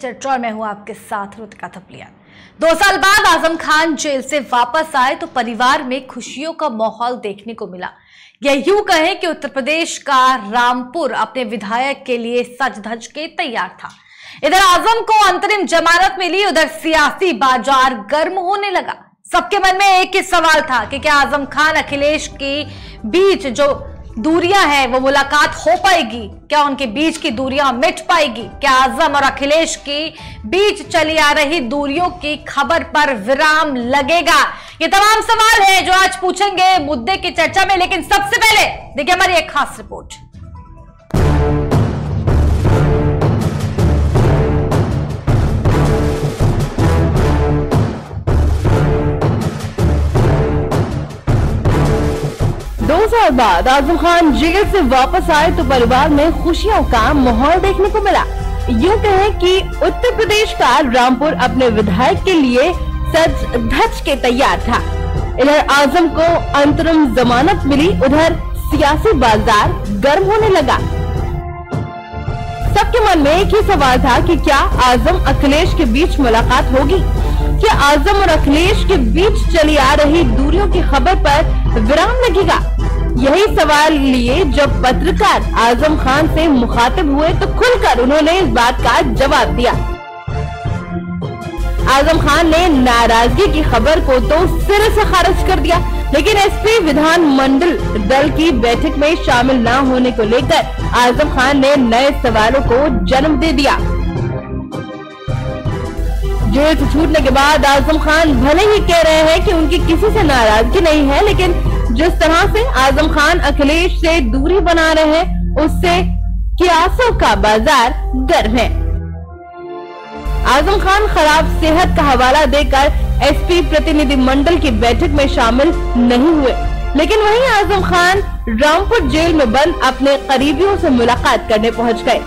चर्चा में हूं आपके साथ रुतिका थपलियान। 2 साल बाद आजम खान जेल से वापस आए तो परिवार में खुशियों का माहौल देखने को मिला। यह यूं कहें कि उत्तर प्रदेश का रामपुर अपने विधायक के लिए सज धज के तैयार था। इधर आजम को अंतरिम जमानत मिली, उधर सियासी बाजार गर्म होने लगा। सबके मन में एक ही सवाल था कि क्या आजम खान अखिलेश के बीच जो दूरियां हैं वो मुलाकात हो पाएगी, क्या उनके बीच की दूरियां मिट पाएगी, क्या आजम और अखिलेश के बीच चली आ रही दूरियों की खबर पर विराम लगेगा। ये तमाम सवाल हैं जो आज पूछेंगे मुद्दे की चर्चा में, लेकिन सबसे पहले देखिए हमारी एक खास रिपोर्ट। साल बाद आजम खान जेल से वापस आए तो परिवार में खुशियों का माहौल देखने को मिला। यूं कहें कि उत्तर प्रदेश का रामपुर अपने विधायक के लिए सज धज के तैयार था। इधर आजम को अंतरिम जमानत मिली, उधर सियासी बाजार गर्म होने लगा। सबके मन में एक ही सवाल था कि क्या आजम अखिलेश के बीच मुलाकात होगी, क्या आजम और अखिलेश के बीच चली आ रही दूरियों की खबर पर विराम लगेगा। यही सवाल लिए जब पत्रकार आजम खान से मुखातिब हुए तो खुलकर उन्होंने इस बात का जवाब दिया। आजम खान ने नाराजगी की खबर को तो सिरे से खारिज कर दिया, लेकिन एसपी विधानमंडल दल की बैठक में शामिल न होने को लेकर आजम खान ने नए सवालों को जन्म दे दिया। जेल से छूटने के बाद आजम खान भले ही कह रहे हैं कि उनकी किसी से नाराजगी नहीं है, लेकिन जिस तरह से आजम खान अखिलेश से दूरी बना रहे हैं उससे कियासों का बाजार गर्म है। आजम खान खराब सेहत का हवाला देकर एसपी प्रतिनिधि मंडल की बैठक में शामिल नहीं हुए, लेकिन वहीं आजम खान रामपुर जेल में बंद अपने करीबियों से मुलाकात करने पहुंच गए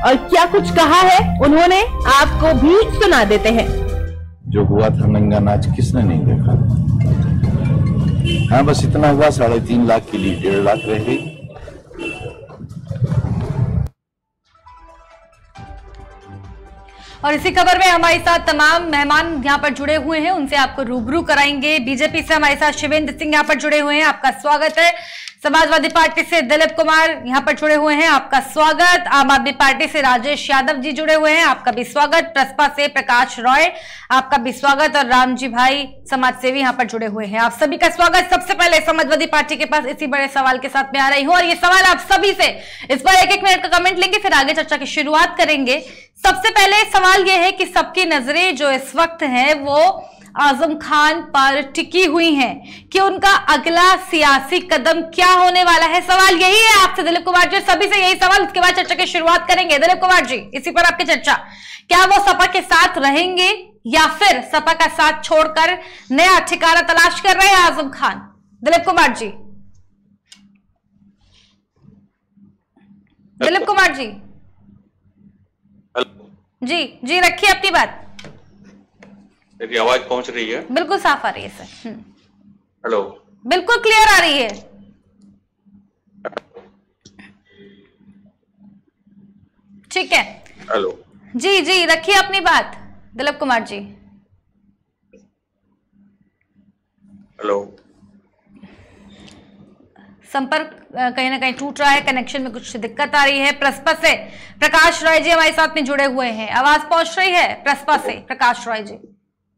और क्या कुछ कहा है उन्होंने आपको भी सुना देते हैं। जो हुआ था नंगा नाच किसने नहीं देखा। हाँ बस इतना हुआ, 3.5 लाख के लिए 1.5 लाख रह गई। और इसी खबर में हमारे साथ तमाम मेहमान यहाँ पर जुड़े हुए हैं, उनसे आपको रूबरू कराएंगे। बीजेपी से हमारे साथ शिवेंद्र सिंह यहाँ पर जुड़े हुए हैं, आपका स्वागत है। समाजवादी पार्टी से दिलीप कुमार यहाँ पर जुड़े हुए हैं, आपका स्वागत। आम आदमी पार्टी से राजेश यादव जी जुड़े हुए हैं, आपका भी स्वागत। प्रसपा से प्रकाश रॉय, आपका भी स्वागत। और रामजी भाई समाज सेवी यहाँ पर जुड़े हुए हैं, आप सभी का स्वागत। सबसे पहले समाजवादी पार्टी के पास इसी बड़े सवाल के साथ में आ रही हूँ और ये सवाल आप सभी से, इस पर 1-1 मिनट का कमेंट लेंगे, फिर आगे चर्चा की शुरुआत करेंगे। सबसे पहले सवाल यह है कि सबकी नजरें जो इस वक्त है वो आजम खान पर टिकी हुई हैं कि उनका अगला सियासी कदम क्या होने वाला है। सवाल यही है आपसे दिलीप कुमार जी, सभी से यही सवाल, उसके बाद चर्चा की शुरुआत करेंगे। दिलीप कुमार जी, इसी पर आपकी चर्चा, क्या वो सपा के साथ रहेंगे या फिर सपा का साथ छोड़कर नया ठिकाना तलाश कर रहे हैं आजम खान? दिलीप कुमार जी, दिलीप कुमार जी, जी रखिए अपनी बात। मेरी आवाज पहुंच रही है? बिल्कुल साफ आ रही है सर। हेलो, बिल्कुल क्लियर आ रही है। ठीक है, हेलो जी रखिए अपनी बात दिलीप कुमार जी। हेलो, संपर्क कहीं ना कहीं टूट रहा है, कनेक्शन में कुछ दिक्कत आ रही है। प्रसपा से प्रकाश रॉय जी हमारे साथ में जुड़े हुए हैं, आवाज पहुंच रही है? प्रसपा से प्रकाश रॉय जी,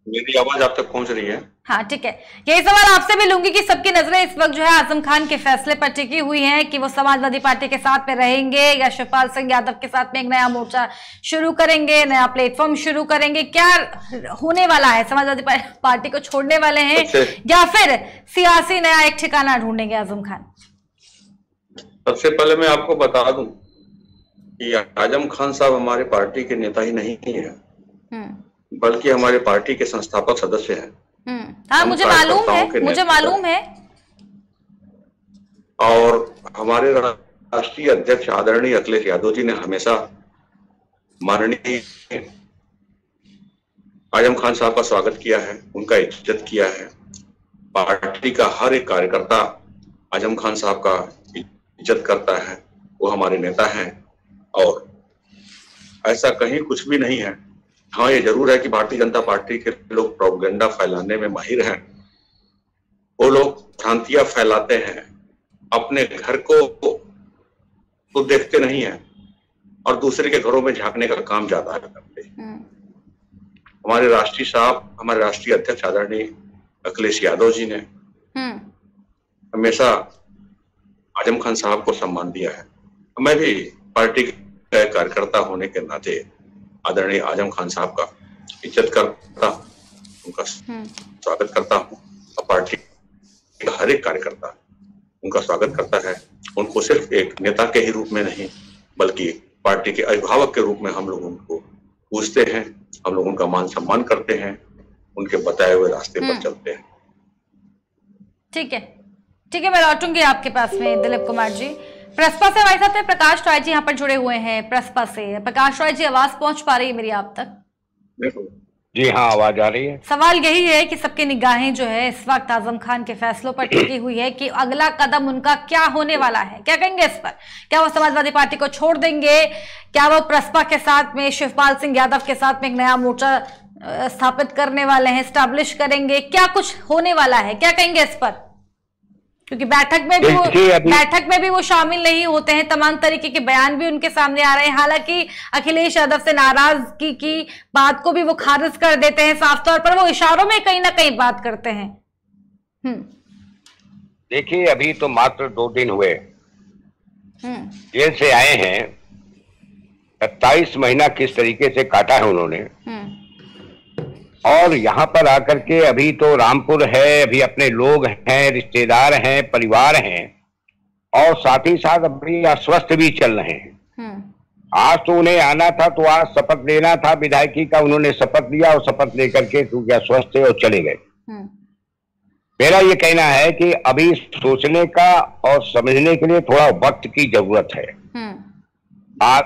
मेरी आवाज आप तक पहुंच रही है? हाँ ठीक है। यही सवाल आपसे भी लूंगी कि सबकी नजरें इस वक्त जो है आजम खान के फैसले पर टिकी हुई हैं कि वो समाजवादी पार्टी के साथ में रहेंगे या शिवपाल सिंह यादव के साथ में एक नया मोर्चा शुरू करेंगे, नया प्लेटफॉर्म शुरू करेंगे। क्या होने वाला है? समाजवादी पार्टी को छोड़ने वाले हैं या फिर सियासी नया एक ठिकाना ढूंढेंगे आजम खान? सबसे पहले मैं आपको बता दूं कि आजम खान साहब हमारे पार्टी के नेता ही नहीं है, बल्कि हमारे पार्टी के संस्थापक सदस्य हैं। हाँ मुझे मालूम है। और हमारे राष्ट्रीय अध्यक्ष आदरणीय अखिलेश यादव जी ने हमेशा माननीय आजम खान साहब का स्वागत किया है, उनका इज्जत किया है। पार्टी का हर एक कार्यकर्ता आजम खान साहब का इज्जत करता है, वो हमारे नेता हैं और ऐसा कहीं कुछ भी नहीं है हाँ, ये जरूर है कि भारतीय जनता पार्टी के लोग प्रोपेगेंडा फैलाने में माहिर हैं। वो लोग भ्रांतियां फैलाते हैं, अपने घर को तो देखते नहीं है और दूसरे के घरों में झांकने का काम ज्यादा करते हैं। हमारे राष्ट्रीय साहब, हमारे राष्ट्रीय अध्यक्ष आदरणीय अखिलेश यादव जी ने हमेशा आजम खान साहब को सम्मान दिया है। मैं भी पार्टी के कार्यकर्ता होने के नाते आदरणीय आजम खान साहब का इज्जत करता हूं, उनका स्वागत करता हूं और पार्टी का हर एक कार्यकर्ता उनका स्वागत करता है। उनको सिर्फ एक नेता के ही रूप में नहीं बल्कि पार्टी के अभिभावक के रूप में हम लोग उनको पूछते हैं, हम लोग उनका मान सम्मान करते हैं, उनके बताए हुए रास्ते पर चलते हैं। ठीक है, मैं लौटूंगी आपके पास में दिलीप कुमार जी। प्रसपा से हमारे साथ प्रकाश राय जी यहाँ पर जुड़े हुए हैं। प्रसपा से प्रकाश राय जी, आवाज पहुंच पा रही है मेरी आप तक? जी हाँ, आवाज आ रही है। सवाल यही है कि सबकी निगाहें जो है इस वक्त आजम खान के फैसलों पर टिकी हुई है कि अगला कदम उनका क्या होने वाला है। क्या कहेंगे इस पर? क्या वो समाजवादी पार्टी को छोड़ देंगे? क्या वो प्रसपा के साथ में शिवपाल सिंह यादव के साथ में एक नया मोर्चा स्थापित करने वाले हैं, स्टैब्लिश करेंगे? क्या कुछ होने वाला है? क्या कहेंगे इस पर? क्योंकि बैठक में भी वो शामिल नहीं होते हैं, तमाम तरीके के बयान भी उनके सामने आ रहे हैं। हालांकि अखिलेश यादव से नाराजगी की बात को भी वो खारिज कर देते हैं, साफ तौर पर वो इशारों में कहीं ना कहीं बात करते हैं। देखिए, अभी तो मात्र 2 दिन हुए जेल से आए हैं। 27 महीना किस तरीके से काटा है उन्होंने, और यहाँ पर आकर के अभी तो रामपुर है, अभी अपने लोग हैं, रिश्तेदार हैं, परिवार हैं, और साथ ही साथ अभी अस्वस्थ भी चल रहे हैं। आज तो उन्हें आना था, तो आज शपथ लेना था विधायकी का, उन्होंने शपथ लिया और शपथ लेकर के क्योंकि अस्वस्थ थे और चले गए। मेरा ये कहना है कि अभी सोचने का और समझने के लिए थोड़ा वक्त की जरूरत है।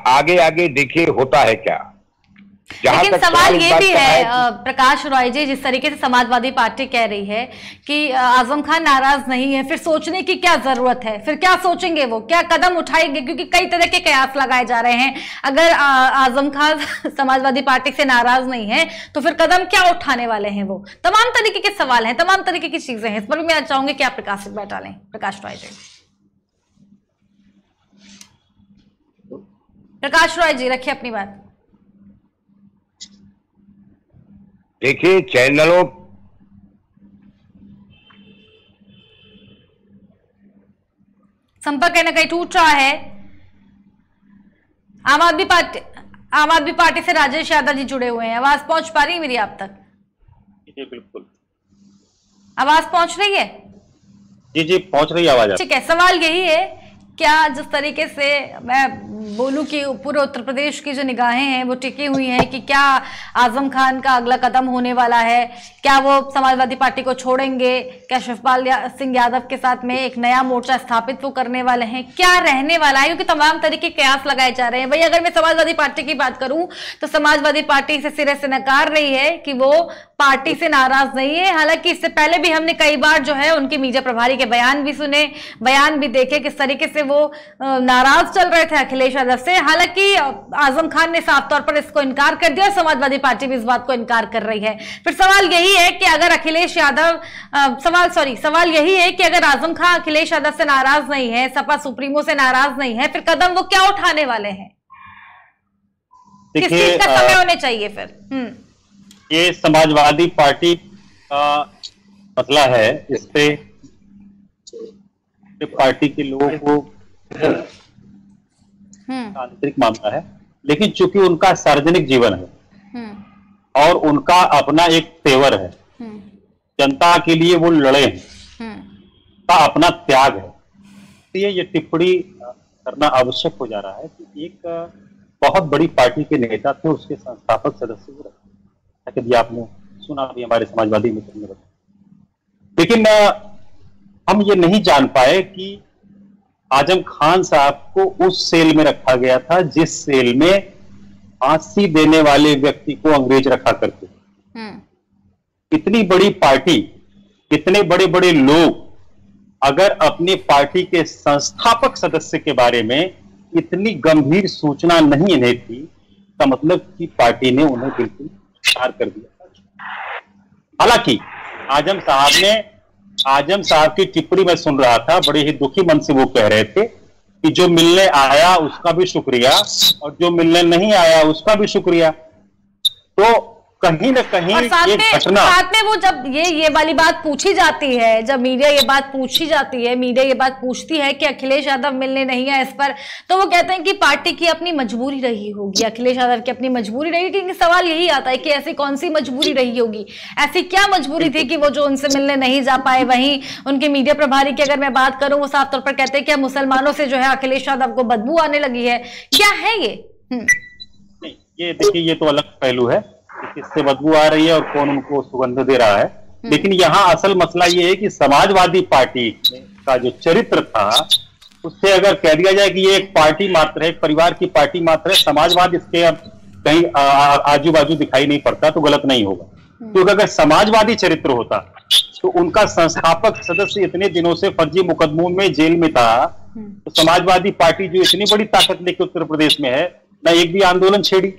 आगे आगे देखिए होता है क्या। लेकिन सवाल ये भी है प्रकाश राय जी, जिस तरीके से समाजवादी पार्टी कह रही है कि आजम खान नाराज नहीं है, फिर सोचने की क्या जरूरत है? फिर क्या सोचेंगे वो, क्या कदम उठाएंगे? क्योंकि कई तरह के कयास लगाए जा रहे हैं। अगर आजम खान समाजवादी पार्टी से नाराज नहीं है तो फिर कदम क्या उठाने वाले हैं वो? तमाम तरीके के सवाल हैं, तमाम तरीके की चीजें हैं। इस पर भी मैं चाहूंगी कि आप प्रकाशित बैठा लें। प्रकाश राय जी, प्रकाश राय जी रखिए अपनी बात। देखिए, चैनलों संपर्क कहीं ना कहीं टूट रहा है। आम आदमी पार्टी से राजेश यादव जी जुड़े हुए हैं। आवाज पहुंच पा रही है मेरी आप तक? जी बिल्कुल, आवाज पहुंच रही है? जी पहुंच रही है आवाज। ठीक है, सवाल यही है, क्या जिस तरीके से मैं बोलूं कि पूरे उत्तर प्रदेश की जो निगाहें हैं वो टिकी हुई हैं कि क्या आजम खान का अगला कदम होने वाला है, क्या वो समाजवादी पार्टी को छोड़ेंगे, क्या शिवपाल सिंह यादव के साथ में एक नया मोर्चा स्थापित वो करने वाले हैं, क्या रहने वाला है? क्योंकि तमाम तरीके के कयास लगाए जा रहे हैं। भाई, अगर मैं समाजवादी पार्टी की बात करूं तो समाजवादी पार्टी इसे सिरे से नकार रही है कि वो पार्टी से नाराज नहीं है। हालांकि इससे पहले भी हमने कई बार जो है उनके मीडिया प्रभारी के बयान भी सुने, बयान भी देखे किस तरीके से वो नाराज चल रहे थे अखिलेश यादव से। हालांकि आजम खान ने साफ तौर पर इसको इनकार कर दिया और समाजवादी पार्टी भी इस बात को इनकार कर रही है। फिर सवाल यही है कि अगर अखिलेश यादव सवाल यही है कि अगर आजम खान अखिलेश यादव से नाराज नहीं है, सपा सुप्रीमो से नाराज नहीं है, फिर कदम वो क्या उठाने वाले हैं? किस चीज का समय होने चाहिए फिर? ये समाजवादी पार्टी का मसला है, इस पे पार्टी के लोगों को आंतरिक मामला है, लेकिन चूंकि उनका सार्वजनिक जीवन है और उनका अपना एक तेवर है, जनता के लिए वो लड़े हैं, का अपना त्याग है, तो ये टिप्पणी करना आवश्यक हो जा रहा है कि एक बहुत बड़ी पार्टी के नेता थे, उसके संस्थापक सदस्य भी रहे, यदि आपने सुना भी हमारे समाजवादी मित्र ने बताया। लेकिन हम ये नहीं जान पाए कि आजम खान साहब को उस सेल में रखा गया था जिस सेल में फांसी देने वाले व्यक्ति को अंग्रेज रखा करते। इतनी बड़ी पार्टी, इतने बड़े बड़े लोग अगर अपनी पार्टी के संस्थापक सदस्य के बारे में इतनी गंभीर सूचना नहीं इन्हें थी, इसका मतलब कि पार्टी ने उन्हें बिल्कुल पार कर दिया। हालांकि आजम साहब की टिप्पणी मैं सुन रहा था, बड़े ही दुखी मन से वो कह रहे थे कि जो मिलने आया उसका भी शुक्रिया और जो मिलने नहीं आया उसका भी शुक्रिया। तो कहीं न कहीं एक घटना साथ में वो जब ये वाली बात पूछी जाती है, जब मीडिया ये बात पूछी जाती है, मीडिया ये बात पूछती है कि अखिलेश यादव मिलने नहीं है इस पर, तो वो कहते हैं कि पार्टी की अपनी मजबूरी रही होगी, अखिलेश यादव की अपनी मजबूरी रही। क्योंकि सवाल यही आता है कि ऐसी कौन सी मजबूरी रही होगी, ऐसी क्या मजबूरी थी कि वो जो उनसे मिलने नहीं जा पाए। वहीं उनके मीडिया प्रभारी की अगर मैं बात करूं, वो साफ तौर पर कहते हैं कि मुसलमानों से जो है अखिलेश यादव को बदबू आने लगी है। क्या है ये? ये देखिए, ये तो अलग पहलू है, किससे बदबू आ रही है और कौन उनको सुगंध दे रहा है। लेकिन यहाँ असल मसला ये है कि समाजवादी पार्टी का जो चरित्र था उससे अगर कह दिया जाए कि ये एक पार्टी मात्र है, एक परिवार की पार्टी मात्र है, समाजवाद इसके अब कहीं आजू बाजू दिखाई नहीं पड़ता तो गलत नहीं होगा। क्योंकि अगर समाजवादी चरित्र होता तो उनका संस्थापक सदस्य इतने दिनों से फर्जी मुकदमों में जेल में था, तो समाजवादी पार्टी जो इतनी बड़ी ताकत लेकर उत्तर प्रदेश में है, ना एक भी आंदोलन छेड़ी,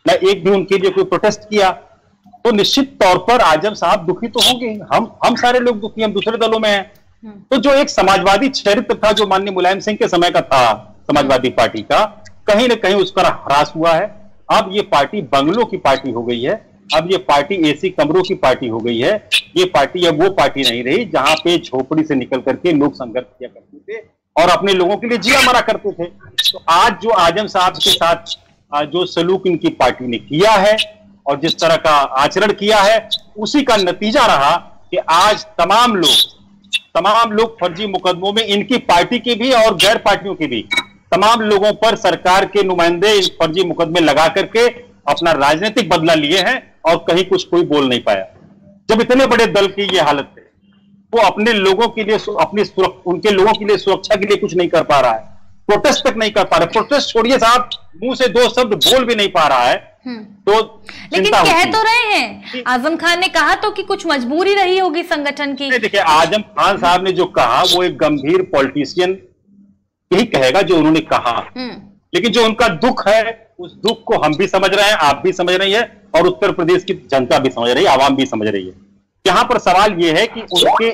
ना एक भी उनके लिए कोई प्रोटेस्ट किया, तो निश्चित तौर पर आजम साहब दुखी तो होंगे। हम सारे लोग दुखी, हम दूसरे दलों में हैं। तो जो एक समाजवादी चरित्र था जो माननीय मुलायम सिंह के समय का था समाजवादी पार्टी का, कहीं ना कहीं उसका ह्रास हुआ है। अब ये पार्टी बंगलों की पार्टी हो गई है, अब ये पार्टी एसी कमरों की पार्टी हो गई है। ये पार्टी अब वो पार्टी नहीं रही जहां पे झोपड़ी से निकल करके लोग संघर्ष किया करते थे और अपने लोगों के लिए जिया मरा करते थे। तो आज जो आजम साहब के साथ जो सलूक इनकी पार्टी ने किया है और जिस तरह का आचरण किया है, उसी का नतीजा रहा कि आज तमाम लोग फर्जी मुकदमों में, इनकी पार्टी के भी और गैर पार्टियों के भी तमाम लोगों पर सरकार के नुमाइंदे इन फर्जी मुकदमे लगा करके अपना राजनीतिक बदला लिए हैं और कहीं कुछ कोई बोल नहीं पाया। जब इतने बड़े दल की ये हालत है, वो अपने लोगों के लिए, उनके लोगों के लिए सुरक्षा के लिए कुछ नहीं कर पा रहा है, प्रोटेस्ट तक नहीं कर पा रहे। प्रोटेस्ट छोड़िए साहब, मुंह से दो शब्द बोल भी नहीं पा रहा है। तो लेकिन कह तो रहे हैं, आजम खान ने कहा तो कि कुछ मजबूरी रही होगी संगठन की। देखिए, आजम खान साहब ने जो कहा वो एक गंभीर पॉलिटिशियन यही कहेगा जो उन्होंने कहा। लेकिन जो उनका दुख है, उस दुख को हम भी समझ रहे हैं, आप भी समझ रही है और उत्तर प्रदेश की जनता भी समझ रही है, आवाम भी समझ रही है। यहाँ पर सवाल ये है कि उनके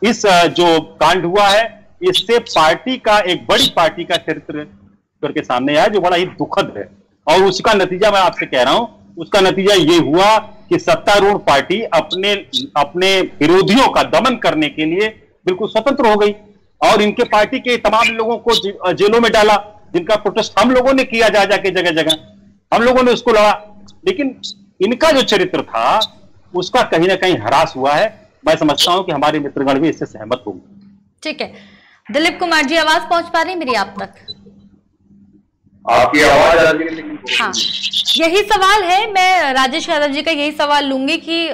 इस जो कांड हुआ है, इससे पार्टी का, एक बड़ी पार्टी का चरित्र करके सामने आया जो बड़ा ही दुखद है। और उसका नतीजा मैं आपसे कह रहा हूं, उसका नतीजा ये हुआ कि सत्तारूढ़ पार्टी अपने विरोधियों का दमन करने के लिए बिल्कुल स्वतंत्र हो गई और इनके पार्टी के तमाम लोगों को जेलों में डाला, जिनका प्रोटेस्ट हम लोगों ने किया जा जाके जगह जगह, हम लोगों ने उसको लड़ा। लेकिन इनका जो चरित्र था उसका कहीं ना कहीं ह्रास हुआ है। मैं समझता हूं कि हमारे मित्रगण भी इससे सहमत होंगे। ठीक है, दिलीप कुमार जी, आवाज पहुंच पा रही मेरी आप तक? आपकी आवाज आ रही है। हाँ, यही सवाल है, मैं राजेश यादव जी का यही सवाल लूंगी कि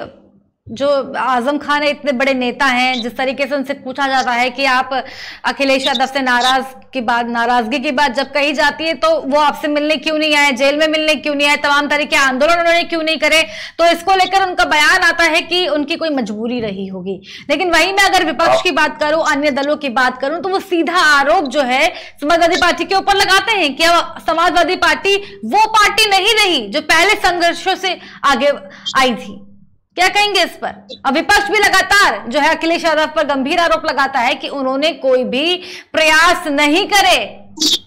जो आजम खान है, इतने बड़े नेता हैं, जिस तरीके से उनसे पूछा जाता है कि आप अखिलेश यादव से नाराजगी की बात जब कही जाती है तो वो आपसे मिलने क्यों नहीं आए, जेल में मिलने क्यों नहीं आए, तमाम तरह के आंदोलन उन्होंने क्यों नहीं करे, तो इसको लेकर उनका बयान आता है कि उनकी कोई मजबूरी रही होगी। लेकिन वहीं मैं अगर विपक्ष की बात करूं, अन्य दलों की बात करूं, तो वो सीधा आरोप जो है समाजवादी पार्टी के ऊपर लगाते हैं कि समाजवादी पार्टी वो पार्टी नहीं रही जो पहले संघर्षों से आगे आई थी। क्या कहेंगे इस पर? अब विपक्ष भी लगातार जो है अखिलेश यादव पर गंभीर आरोप लगाता है कि उन्होंने कोई भी प्रयास नहीं करे।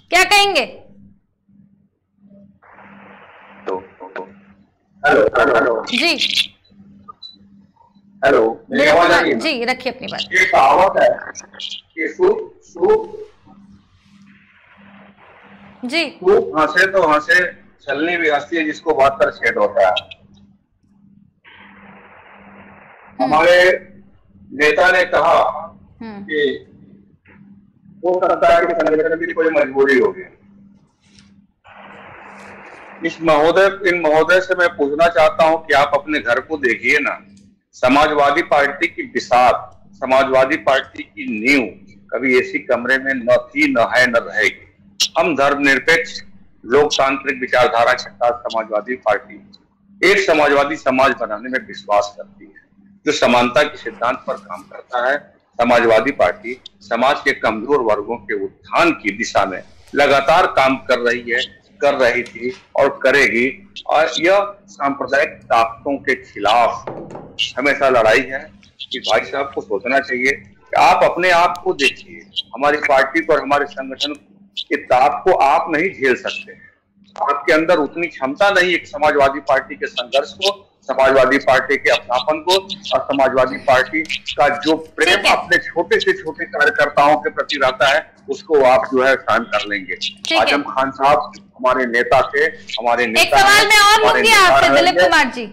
क्या कहेंगे? हेलो जी, हेलो, मेरी आवाज आ रही है? जी, रखिए अपनी बात। ये कहावत है कि जी, खूब हंसे तो हंसे, छलनी भी हंसती है जिसको बात कर छेद होता है। हमारे नेता ने कहा कि वो करता है कि संगठन की कोई मजबूरी होगी। इन महोदय से मैं पूछना चाहता हूं कि आप अपने घर को देखिए ना, समाजवादी पार्टी की बिसात, समाजवादी पार्टी की नींव कभी एसी कमरे में न थी, न है, न रहेगी। हम धर्मनिरपेक्ष लोकतांत्रिक विचारधारा के साथ समाजवादी पार्टी एक समाजवादी समाज बनाने में विश्वास करती है, जो समानता के सिद्धांत पर काम करता है। समाजवादी पार्टी समाज के कमजोर वर्गों के उत्थान की दिशा में लगातार काम कर रही है। कर रही थी और करेगी, और यह सांप्रदायिक ताकतों के खिलाफ हमेशा लड़ाई है। कि भाई साहब को सोचना चाहिए कि आप अपने आप को देखिए, हमारी पार्टी को और हमारे संगठन के ताप को आप नहीं झेल सकते। आपके अंदर उतनी क्षमता नहीं एक समाजवादी पार्टी के संघर्ष को, समाजवादी पार्टी के अपनापन को और समाजवादी पार्टी का जो प्रेम अपने छोटे से छोटे कार्यकर्ताओं के प्रति रहता है उसको आप जो है सहन कर लेंगे। आजम खान साहब हमारे नेता थे, हमारे नेता। एक सवाल मैं और लूंगी आपसे दिलीप कुमार जी।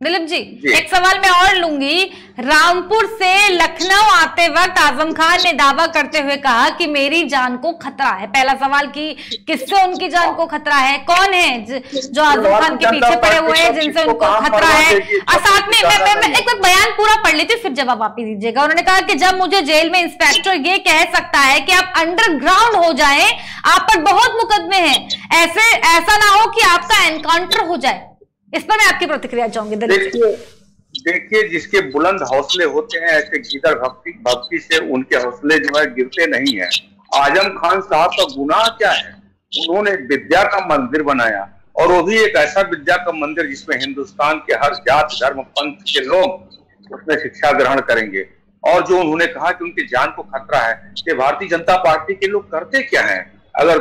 दिलीप जी, एक सवाल मैं और लूंगी। रामपुर से लखनऊ आते वक्त आजम खान ने दावा करते हुए कहा कि मेरी जान को खतरा है। पहला सवाल कि किससे उनकी जान को खतरा है, कौन है जो आजम खान के पीछे पड़े हुए हैं जिनसे उनको खतरा है। और साथ में मैं एक बार बयान पूरा पढ़ लेती हूँ, फिर जवाब आप ही दीजिएगा। उन्होंने कहा कि जब मुझे जेल में इंस्पेक्टर ये कह सकता है कि आप अंडरग्राउंड हो जाए, आप पर बहुत मुकदमे हैं, ऐसा ना हो कि आपका एनकाउंटर हो जाए। इस पर मैं आपकी प्रतिक्रिया चाहूंगी। देखिए, जिसके बुलंद हौसले होते हैं ऐसे गीदड़ भक्ति से उनके हौसले जो है गिरते नहीं है। आजम खान साहब का गुनाह क्या है? उन्होंने विद्या का मंदिर बनाया, और वो भी एक ऐसा विद्या का मंदिर जिसमें हिंदुस्तान के हर जात धर्म पंथ के लोग उसमें शिक्षा ग्रहण करेंगे। और जो उन्होंने कहा कि उनकी जान को खतरा है, कि भारतीय जनता पार्टी के लोग करते क्या है? अगर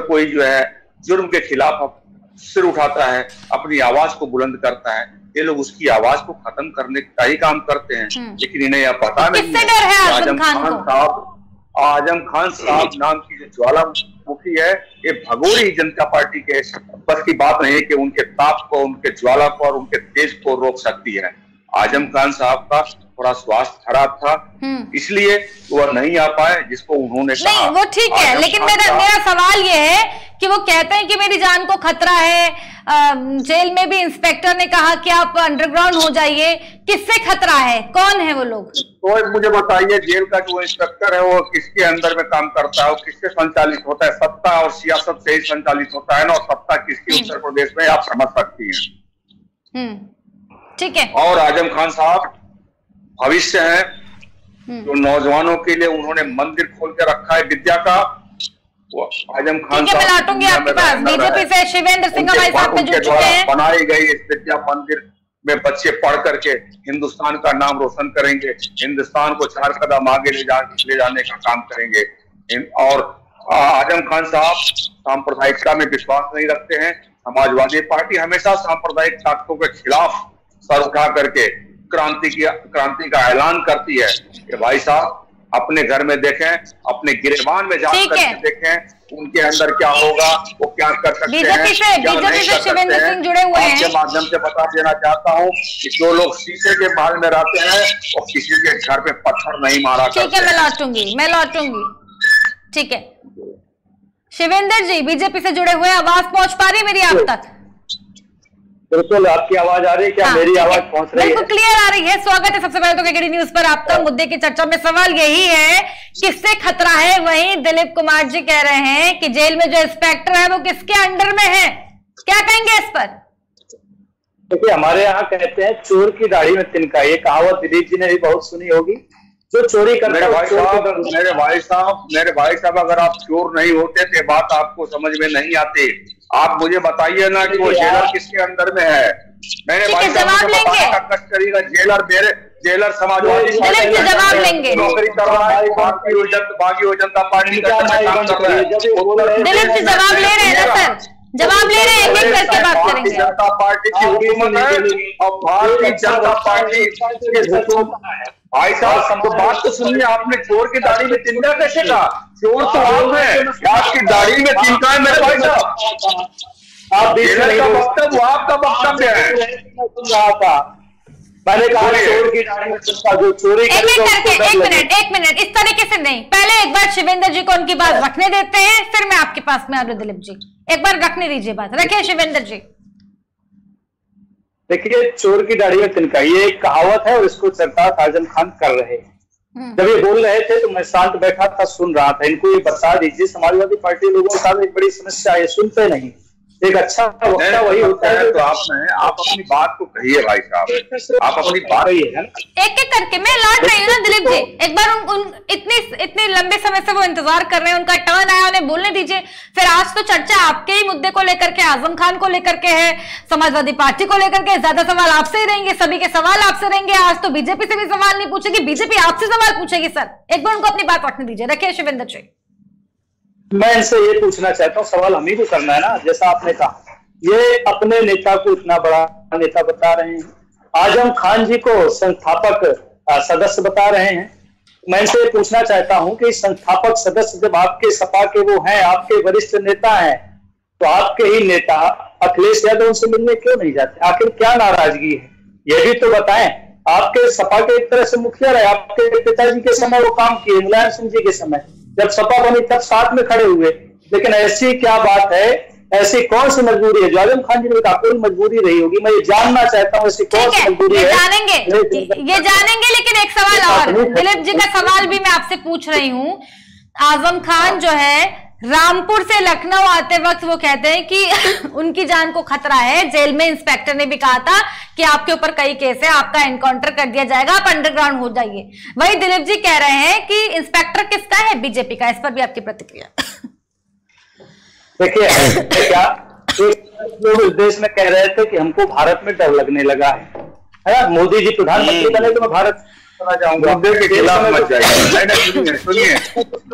कोई जो है जुर्म के खिलाफ सिर उठाता है, अपनी आवाज को बुलंद करता है, ये लोग उसकी आवाज को खत्म करने का ही काम करते हैं। लेकिन इन्हें यह पता नहीं है आजम खान साहब नाम की जो ज्वालामुखी है, ये भगोड़ी जनता पार्टी के बस की बात नहीं है कि उनके ताप को, उनके ज्वाला को और उनके तेज को रोक सकती है। आजम खान साहब का थोड़ा स्वास्थ्य खराब था, इसलिए वह नहीं आ पाए, जिसको उन्होंने कहा। वो ठीक है, लेकिन मेरा सवाल ये है कि वो कहते हैं कि मेरी जान को खतरा है। जेल में भी इंस्पेक्टर ने कहा कि आप अंडरग्राउंड हो जाइए। किससे खतरा है? कौन है वो लोग? तो मुझे बताइए, जेल का जो इंस्पेक्टर है वो किसके अंदर में काम करता है, वो किससे संचालित होता है? सत्ता और सियासत से ही संचालित होता है ना, और सत्ता किसकी उत्तर प्रदेश में आप समझ सकती हैं। ठीक है। और आजम खान साहब भविष्य है, जो नौजवानों के लिए उन्होंने मंदिर खोल के रखा है विद्या का, वो आजम खान साहब। मैं लौटूंगी आपके पास। बीजेपी से शिवेंद्र सिंह हमारे साथ में जुड़ चुके हैं। बनाई गई इस विद्या मंदिर में बच्चे पढ़ करके हिंदुस्तान का नाम रोशन करेंगे, हिंदुस्तान को 4 कदम आगे ले जाने का काम करेंगे। और आजम खान साहब सांप्रदायिकता में विश्वास नहीं रखते हैं। समाजवादी पार्टी हमेशा सांप्रदायिक ताकतों के खिलाफ सर उठा करके क्रांति का ऐलान करती है कि भाई साहब अपने घर में देखें, अपने गिरेबान में जाकर देखें उनके अंदर क्या होगा, वो क्या कर सकते हैं, बीजेपी से शिवेंद्र सिंह जुड़े हुए हैं। आपके माध्यम से बता देना चाहता हूँ कि जो लोग शीशे के महल में रहते हैं वो किसी के घर पे पत्थर नहीं मारा करते। ठीक है, मैं लौटूंगी। ठीक है शिवेंद्र जी, बीजेपी से जुड़े हुए, आवाज पहुंच पा रही मेरी आप तक? बिल्कुल, आपकी आवाज आ रही है क्या? मेरी आवाज पहुंच रही है? बिल्कुल क्लियर आ रही है। स्वागत है सबसे पहले तो केकेडी न्यूज पर आपका। मुद्दे की चर्चा में सवाल यही है, किससे खतरा है? वहीं दिलीप कुमार जी कह रहे हैं कि जेल में जो इंस्पेक्टर है वो किसके अंडर में है। क्या कहेंगे इस पर? देखिए, हमारे यहाँ कहते हैं चोर की दाढ़ी में तिनका। ये कहावत दिलीप जी ने भी बहुत सुनी होगी। जो चोरी करता है, मेरे भाई साहब अगर आप चोर नहीं होते तो बात आपको समझ में नहीं आती। आप मुझे बताइए ना कि वो जेलर किसके अंदर में है। मैंने भाई जवाब लेंगे, कष्ट करेगा। जेलर समाजवादी जवाब लेंगे, नौकरी कर रहा है, बागी जनता पार्टी का काम कर रहा है। दिलीप जी जवाब ले रहे हैं ना सर? जवाब ले रहे हैं, एक करके बात करेंगे। जनता पार्टी की हुकूमत है और भारतीय जनता पार्टी भाई साहब सबको बात तो सुनिए। आपने चोर की दाढ़ी में तिनका कैसे कहा? चोर तो आप हैं, आपकी दाढ़ी में तिनका है मेरे भाई साहब। आप का वक्तव्य वो आपका वक्तव्य है। मैंने कहा चोर की दाढ़ी में तिनका, जो चोरी एक मिनट इस तरीके से नहीं। पहले एक बार शिवेंद्र जी को उनकी बात रखने देते हैं, फिर मैं आपके पास में आ रही हूं। दिलीप जी एक बार रखने दीजिए बात, रखिए शिवेंद्र जी। देखिए, चोर की दाढ़ी में तिनका, ये एक कहावत है और इसको सरकार आजम खान कर रहे हैं। जब ये बोल रहे थे तो मैं शांत बैठा था, सुन रहा था। इनको ये बता दीजिए, समाजवादी पार्टी लोगों के साथ एक बड़ी समस्या है, सुनते नहीं। एक अच्छा वक्ता वही होता है। तो आप अपनी बात को कहिए भाई साहब, आप अपनी बात है। एक एक करके मैं लौट रही हूँ ना दिलीप जी, एक बार इतने लंबे समय से वो इंतजार कर रहे हैं, उनका टर्न आया, उन्हें बोलने दीजिए। फिर आज तो चर्चा आपके ही मुद्दे को लेकर के, आजम खान को लेकर के है, समाजवादी पार्टी को लेकर के, ज्यादा सवाल आपसे ही रहेंगे, सभी के सवाल आपसे रहेंगे। आज तो बीजेपी से भी सवाल नहीं पूछेगी, बीजेपी आपसे सवाल पूछेगी। सर एक बार उनको अपनी बात रखने दीजिए। रखिए शिवेंद्र जी, मैं इनसे ये पूछना चाहता हूँ, सवाल हम ही को करना है ना। जैसा आपने कहा, ये अपने नेता को इतना बड़ा नेता बता रहे हैं, आजम खान जी को संस्थापक सदस्य बता रहे हैं। मैं इनसे ये पूछना चाहता हूं कि संस्थापक सदस्य जब आपके सपा के वो हैं, आपके वरिष्ठ नेता हैं, तो आपके ही नेता अखिलेश यादव उनसे मिलने क्यों नहीं जाते? आखिर क्या नाराजगी है, ये भी तो बताएं। आपके सपा के एक तरह से मुखिया रहे, आपके पिताजी के समय वो काम किए, मुलायम सिंह जी के समय जब सपा बनी तब साथ में खड़े हुए। लेकिन ऐसी क्या बात है, ऐसी कौन सी मजबूरी है जो आजम खान जी ने कहा कोई मजबूरी रही होगी? मैं ये जानना चाहता हूँ ऐसी कौन सी मजबूरी है। ये जानेंगे लेकिन एक सवाल और, दिलीप जी का सवाल भी मैं आपसे पूछ रही हूँ। आजम खान जो है रामपुर से लखनऊ आते वक्त वो कहते हैं कि उनकी जान को खतरा है। जेल में इंस्पेक्टर ने भी कहा था कि आपके ऊपर कई केस है, आपका एनकाउंटर कर दिया जाएगा, आप अंडरग्राउंड हो जाइए। वही दिलीप जी कह रहे हैं कि इंस्पेक्टर किसका है? बीजेपी का। इस पर भी आपकी प्रतिक्रिया? देखिए क्या लोग इस देश में कह रहे थे कि हमको भारत में डर लगने लगा है। मोदी जी प्रधानमंत्री बने तो मैं भारत चला जाऊंगा, मुद्दे के खिलाफ मत जाइए। नहीं सुनिए,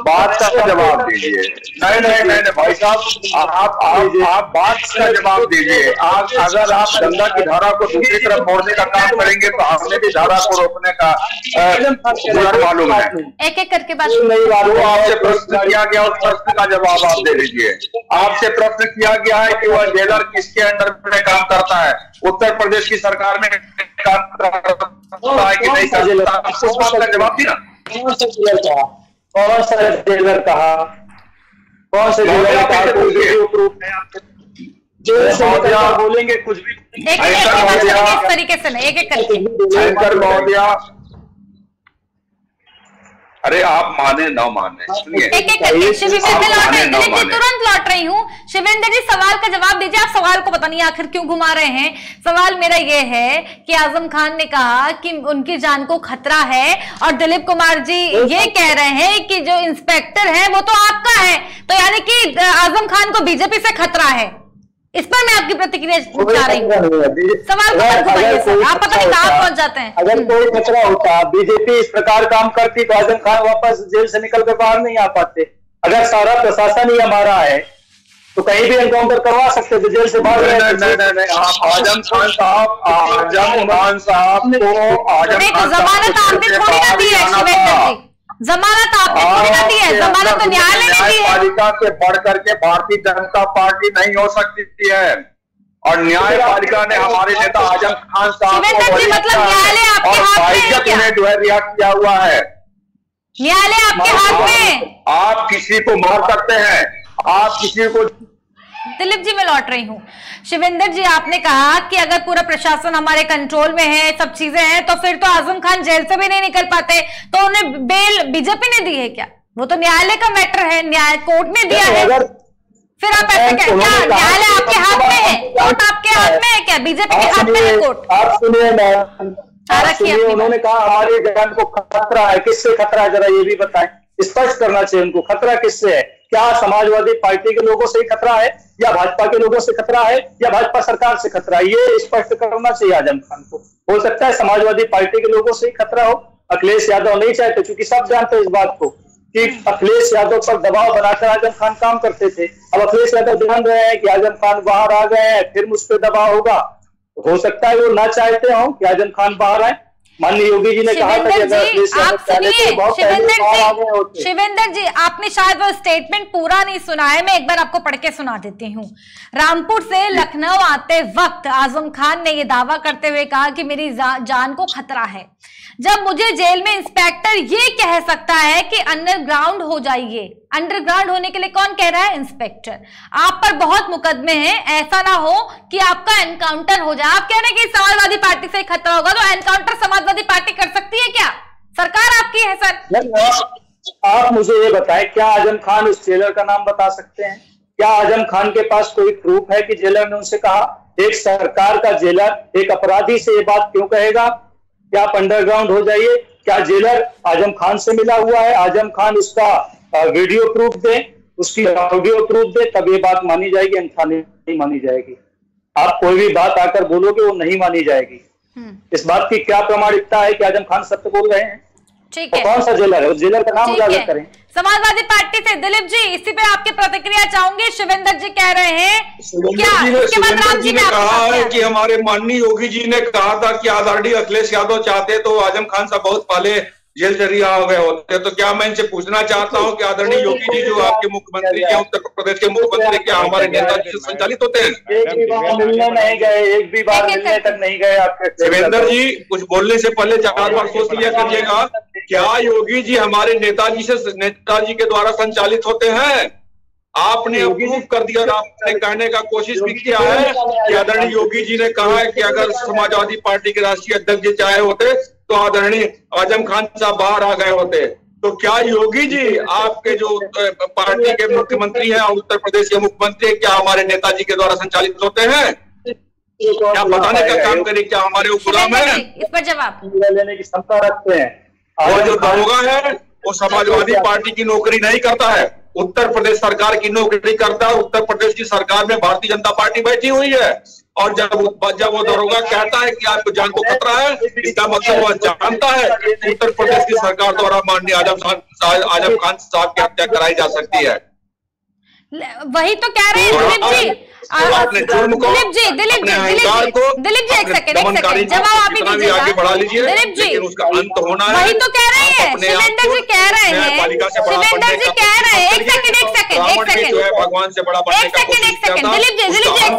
बात का जवाब दीजिए। नहीं भाई साहब, आप बात का जवाब दीजिए। अगर आप गंगा की धारा को दूसरी तरफ मोड़ने का काम करेंगे तो हमने भी धारा को रोकने का मालूम है। एक एक करके बात नहीं, आपसे प्रश्न किया गया, उस प्रश्न का जवाब आप दे दीजिए। आपसे प्रश्न किया गया है कि वह जेलर किसके अंडर में काम करता है, उत्तर प्रदेश की सरकार में काम करता है कि नहीं करता? आपको बात का जवाब दिया। कौन सा जेलर कहा? कौन सा जेलर कहा? कौन से जेलर कहा? बोलेंगे कुछ भी। एक तरीके से नहीं, एक एक करके। अरे आप माने ना माने, सुनिए एक एक करके। शिवेंद्र जी तुरंत लौट रही हूँ। शिवेंद्र जी सवाल का जवाब दीजिए। आप सवाल को पता नहीं आखिर क्यों घुमा रहे हैं। सवाल मेरा ये है कि आजम खान ने कहा कि उनकी जान को खतरा है और दिलीप कुमार जी ये कह रहे हैं कि जो इंस्पेक्टर है वो तो आपका है, तो यानी कि आजम खान को बीजेपी से खतरा है। इस पर मैं आपकी प्रतिक्रिया चाह रही हूँ। सवाल को मत घुमाइए सर, आप पता नहीं कहाँ पहुंच जाते हैं। अगर कोई खतरा होता, बीजेपी इस प्रकार काम करती तो आजम खान वापस जेल से निकल कर बाहर नहीं आ पाते। अगर सारा प्रशासन ही हमारा है तो कहीं भी एनकाउंटर करवा सकते थे, जेल से बाहर। आजम खान साहब को जमानत आपने थोड़ी ना दी है शिवेंद्र जी, जमानत आपने थोड़ी ना दी है, जमानत तो न्यायालय ने दी है। न्यायपालिका से बढ़ करके भारतीय जनता पार्टी नहीं हो सकती है, और न्यायपालिका ने हमारे नेता आजम खान साहब को मतलब न्यायालय आपके हाथ में है, जो है रिएक्ट किया हुआ है। न्यायालय आपके हाथ में। आप किसी को मार सकते हैं, आप किसी को। दिलीप जी मैं लौट रही हूँ। शिवेंद्र जी आपने कहा कि अगर पूरा प्रशासन हमारे कंट्रोल में है, सब चीजें हैं, तो फिर तो आजम खान जेल से भी नहीं निकल पाते, तो उन्हें बेल बीजेपी ने दी है क्या? वो तो न्यायालय का मैटर है, न्याय कोर्ट ने दिया है। फिर आप ऐसे क्या न्यायालय आपके हाथ में है, कोर्ट आपके हाथ में है क्या? बीजेपी के हाथ में है कोर्ट। आप सुनिए, उन्होंने कहा हमारी जान को खतरा है। किससे खतरा है जरा ये भी बताएं, स्पष्ट करना चाहिए उनको। खतरा किससे है? क्या समाजवादी पार्टी के लोगों से ही खतरा है, या भाजपा के लोगों से खतरा है, या भाजपा सरकार से खतरा है? ये स्पष्ट करना चाहिए आजम खान को। हो सकता है समाजवादी पार्टी के लोगों से ही खतरा हो, अखिलेश यादव नहीं चाहते, क्योंकि सब जानते हैं इस बात को कि अखिलेश यादव पर दबाव बनाकर आजम खान काम करते थे। अब अखिलेश यादव जान रहे हैं कि आजम खान बाहर आ गए हैं, फिर मुझ पर दबाव होगा। हो सकता है वो ना चाहते हो कि आजम खान बाहर आए। माननीय योगी जी ने कहा था कि अगर आप सुनिए शिवेंद्र जी, आपने शायद वो स्टेटमेंट पूरा नहीं सुना है, मैं एक बार आपको पढ़ के सुना देती हूँ। रामपुर से लखनऊ आते वक्त आजम खान ने ये दावा करते हुए कहा कि मेरी जान को खतरा है। जब मुझे जेल में इंस्पेक्टर ये कह सकता है कि अंडरग्राउंड हो जाइए, अंडरग्राउंड होने के लिए कौन कह रहा है? इंस्पेक्टर। आप पर बहुत मुकदमे हैं, ऐसा ना हो कि आपका एनकाउंटर हो जाए। आप कह रहे हैं कि समाजवादी पार्टी से खतरा होगा, तो एनकाउंटर समाजवादी पार्टी कर सकती है क्या? सरकार आपकी है सर। आप मुझे ये बताएं, क्या आजम खान उस जेलर का नाम बता सकते हैं? क्या आजम खान के पास कोई प्रूफ है कि जेलर ने उनसे कहा? एक सरकार का जेलर एक अपराधी से ये बात क्यों कहेगा कि आप अंडरग्राउंड हो जाइए? क्या जेलर आजम खान से मिला हुआ है? आजम खान उसका वीडियो प्रूफ दे, उसकी ऑडियो प्रूफ दे, तब ये बात मानी जाएगी, अन्यथा नहीं मानी जाएगी। आप कोई भी बात आकर बोलोगे वो नहीं मानी जाएगी। इस बात की क्या प्रमाणिकता है कि आजम खान सत्य बोल रहे हैं? ठीक है, कौन सा जेलर है? उस जेलर का नाम उजागर करें। समाजवादी पार्टी से दिलीप जी, इसी पे आपकी प्रतिक्रिया चाहूंगी। शिवेंद्र जी कह रहे हैं क्या? इसके बाद राम जी ने कहा है कि हमारे माननीय योगी जी ने कहा था कि आदरणीय अखिलेश यादव चाहते तो आजम खान साहब बहुत पहले जेल से रिहा हो गए होते। तो क्या मैं इनसे पूछना चाहता हूं कि आदरणीय योगी जी जो आपके मुख्यमंत्री हैं, उत्तर प्रदेश के मुख्यमंत्री, क्या हमारे नेताजी से संचालित होते हैं? एक भी बार मिलने नहीं गए, एक भी बार मिलने तक नहीं गए आपके? शिवेंद्र जी, कुछ बोलने से पहले 4 बार सोच लिया करिएगा। क्या योगी जी हमारे नेताजी के द्वारा संचालित होते हैं? आपने अप्रूव कर दिया और आपने कहने का कोशिश भी किया है कि आदरणीय योगी जी ने कहा है कि अगर समाजवादी पार्टी के राष्ट्रीय अध्यक्ष जी चाहे होते तो आदरणीय आजम खान साहब बाहर आ गए होते। तो क्या योगी जी आपके जो पार्टी के मुख्यमंत्री हैं और उत्तर प्रदेश के मुख्यमंत्री, क्या हमारे नेताजी के द्वारा संचालित होते हैं? क्या बताने का काम करें? क्या हमारे गुलाम है? इस पर जवाब लेने की क्षमता रखते हैं। और जो दरोगा है वो समाजवादी पार्टी की नौकरी नहीं करता है, उत्तर प्रदेश सरकार की नौकरी करता है। उत्तर प्रदेश की सरकार में भारतीय जनता पार्टी बैठी हुई है और जब वो दरोगा कहता है कि आपको जान को खतरा है, इसका मतलब वह जानता है कि उत्तर प्रदेश की सरकार द्वारा माननीय आजम खान साहब की हत्या कराई जा सकती है। वही तो कह रहे हैं दिलीप जी। दिलीप जी एक सेकंड जवाब आप ही दीजिएगा। आगे बढ़ा लीजिए, दिलीप जी लेकिन उसका अंत होना है। वही तो कह रहे हैं शिवेंद्र जी कह रहे हैं। शिवेंद्र जी कह रहे हैं, एक सेकंड भगवान से बड़ा बनने का कोशिश दिलीप जी एक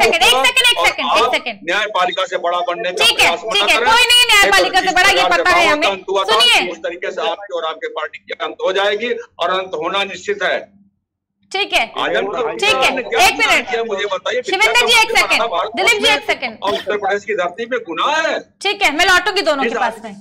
सेकंड न्यायपालिका से बड़ा बनने का ठीक है, कोई नहीं न्यायपालिका से बड़ा, ये पता है हमें। सुनिए, उस तरीके से आपकी और आपके पार्टी की अंत हो जाएगी और अंत होना निश्चित है। ठीक है, एक मिनट मुझे बताइए शिवेंद्र जी एक सेकंड, दिलीप जी एक सेकंड। और उत्तर प्रदेश की धरती पे गुनाह है। ठीक है, मैं लौटूंगी दोनों के पास में।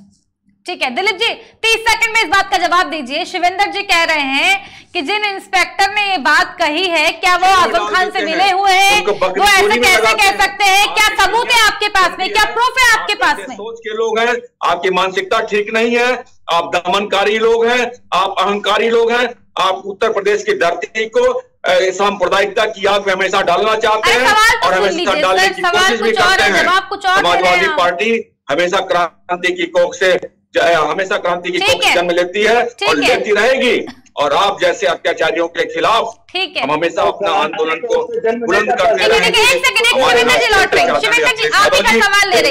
ठीक है दिलीप जी 30 सेकंड में इस बात का जवाब दीजिए। शिवेंद्र जी कह रहे हैं कि जिन इंस्पेक्टर ने ये बात कही है, क्या वो आजम खान से मिले हुए हैं? वो ऐसे कैसे कह सकते हैं? क्या सबूत है आपके पास में? क्या प्रूफ है आपके पास में? सोच के लोग हैं, आपकी मानसिकता ठीक नहीं है, आप दमनकारी लोग हैं, आप अहंकारी लोग हैं। आप उत्तर प्रदेश की धरती को सांप्रदायिकता की आग में हमेशा डालना चाहते हैं और हमेशा डालने की कोशिश भी करते हैं। समाजवादी पार्टी हमेशा क्रांति की कोख से जन्म लेती है और लेती रहेगी। और आप जैसे अत्याचारियों के खिलाफ हम हमेशा अपना आंदोलन को बुलंद करते रहेंगे।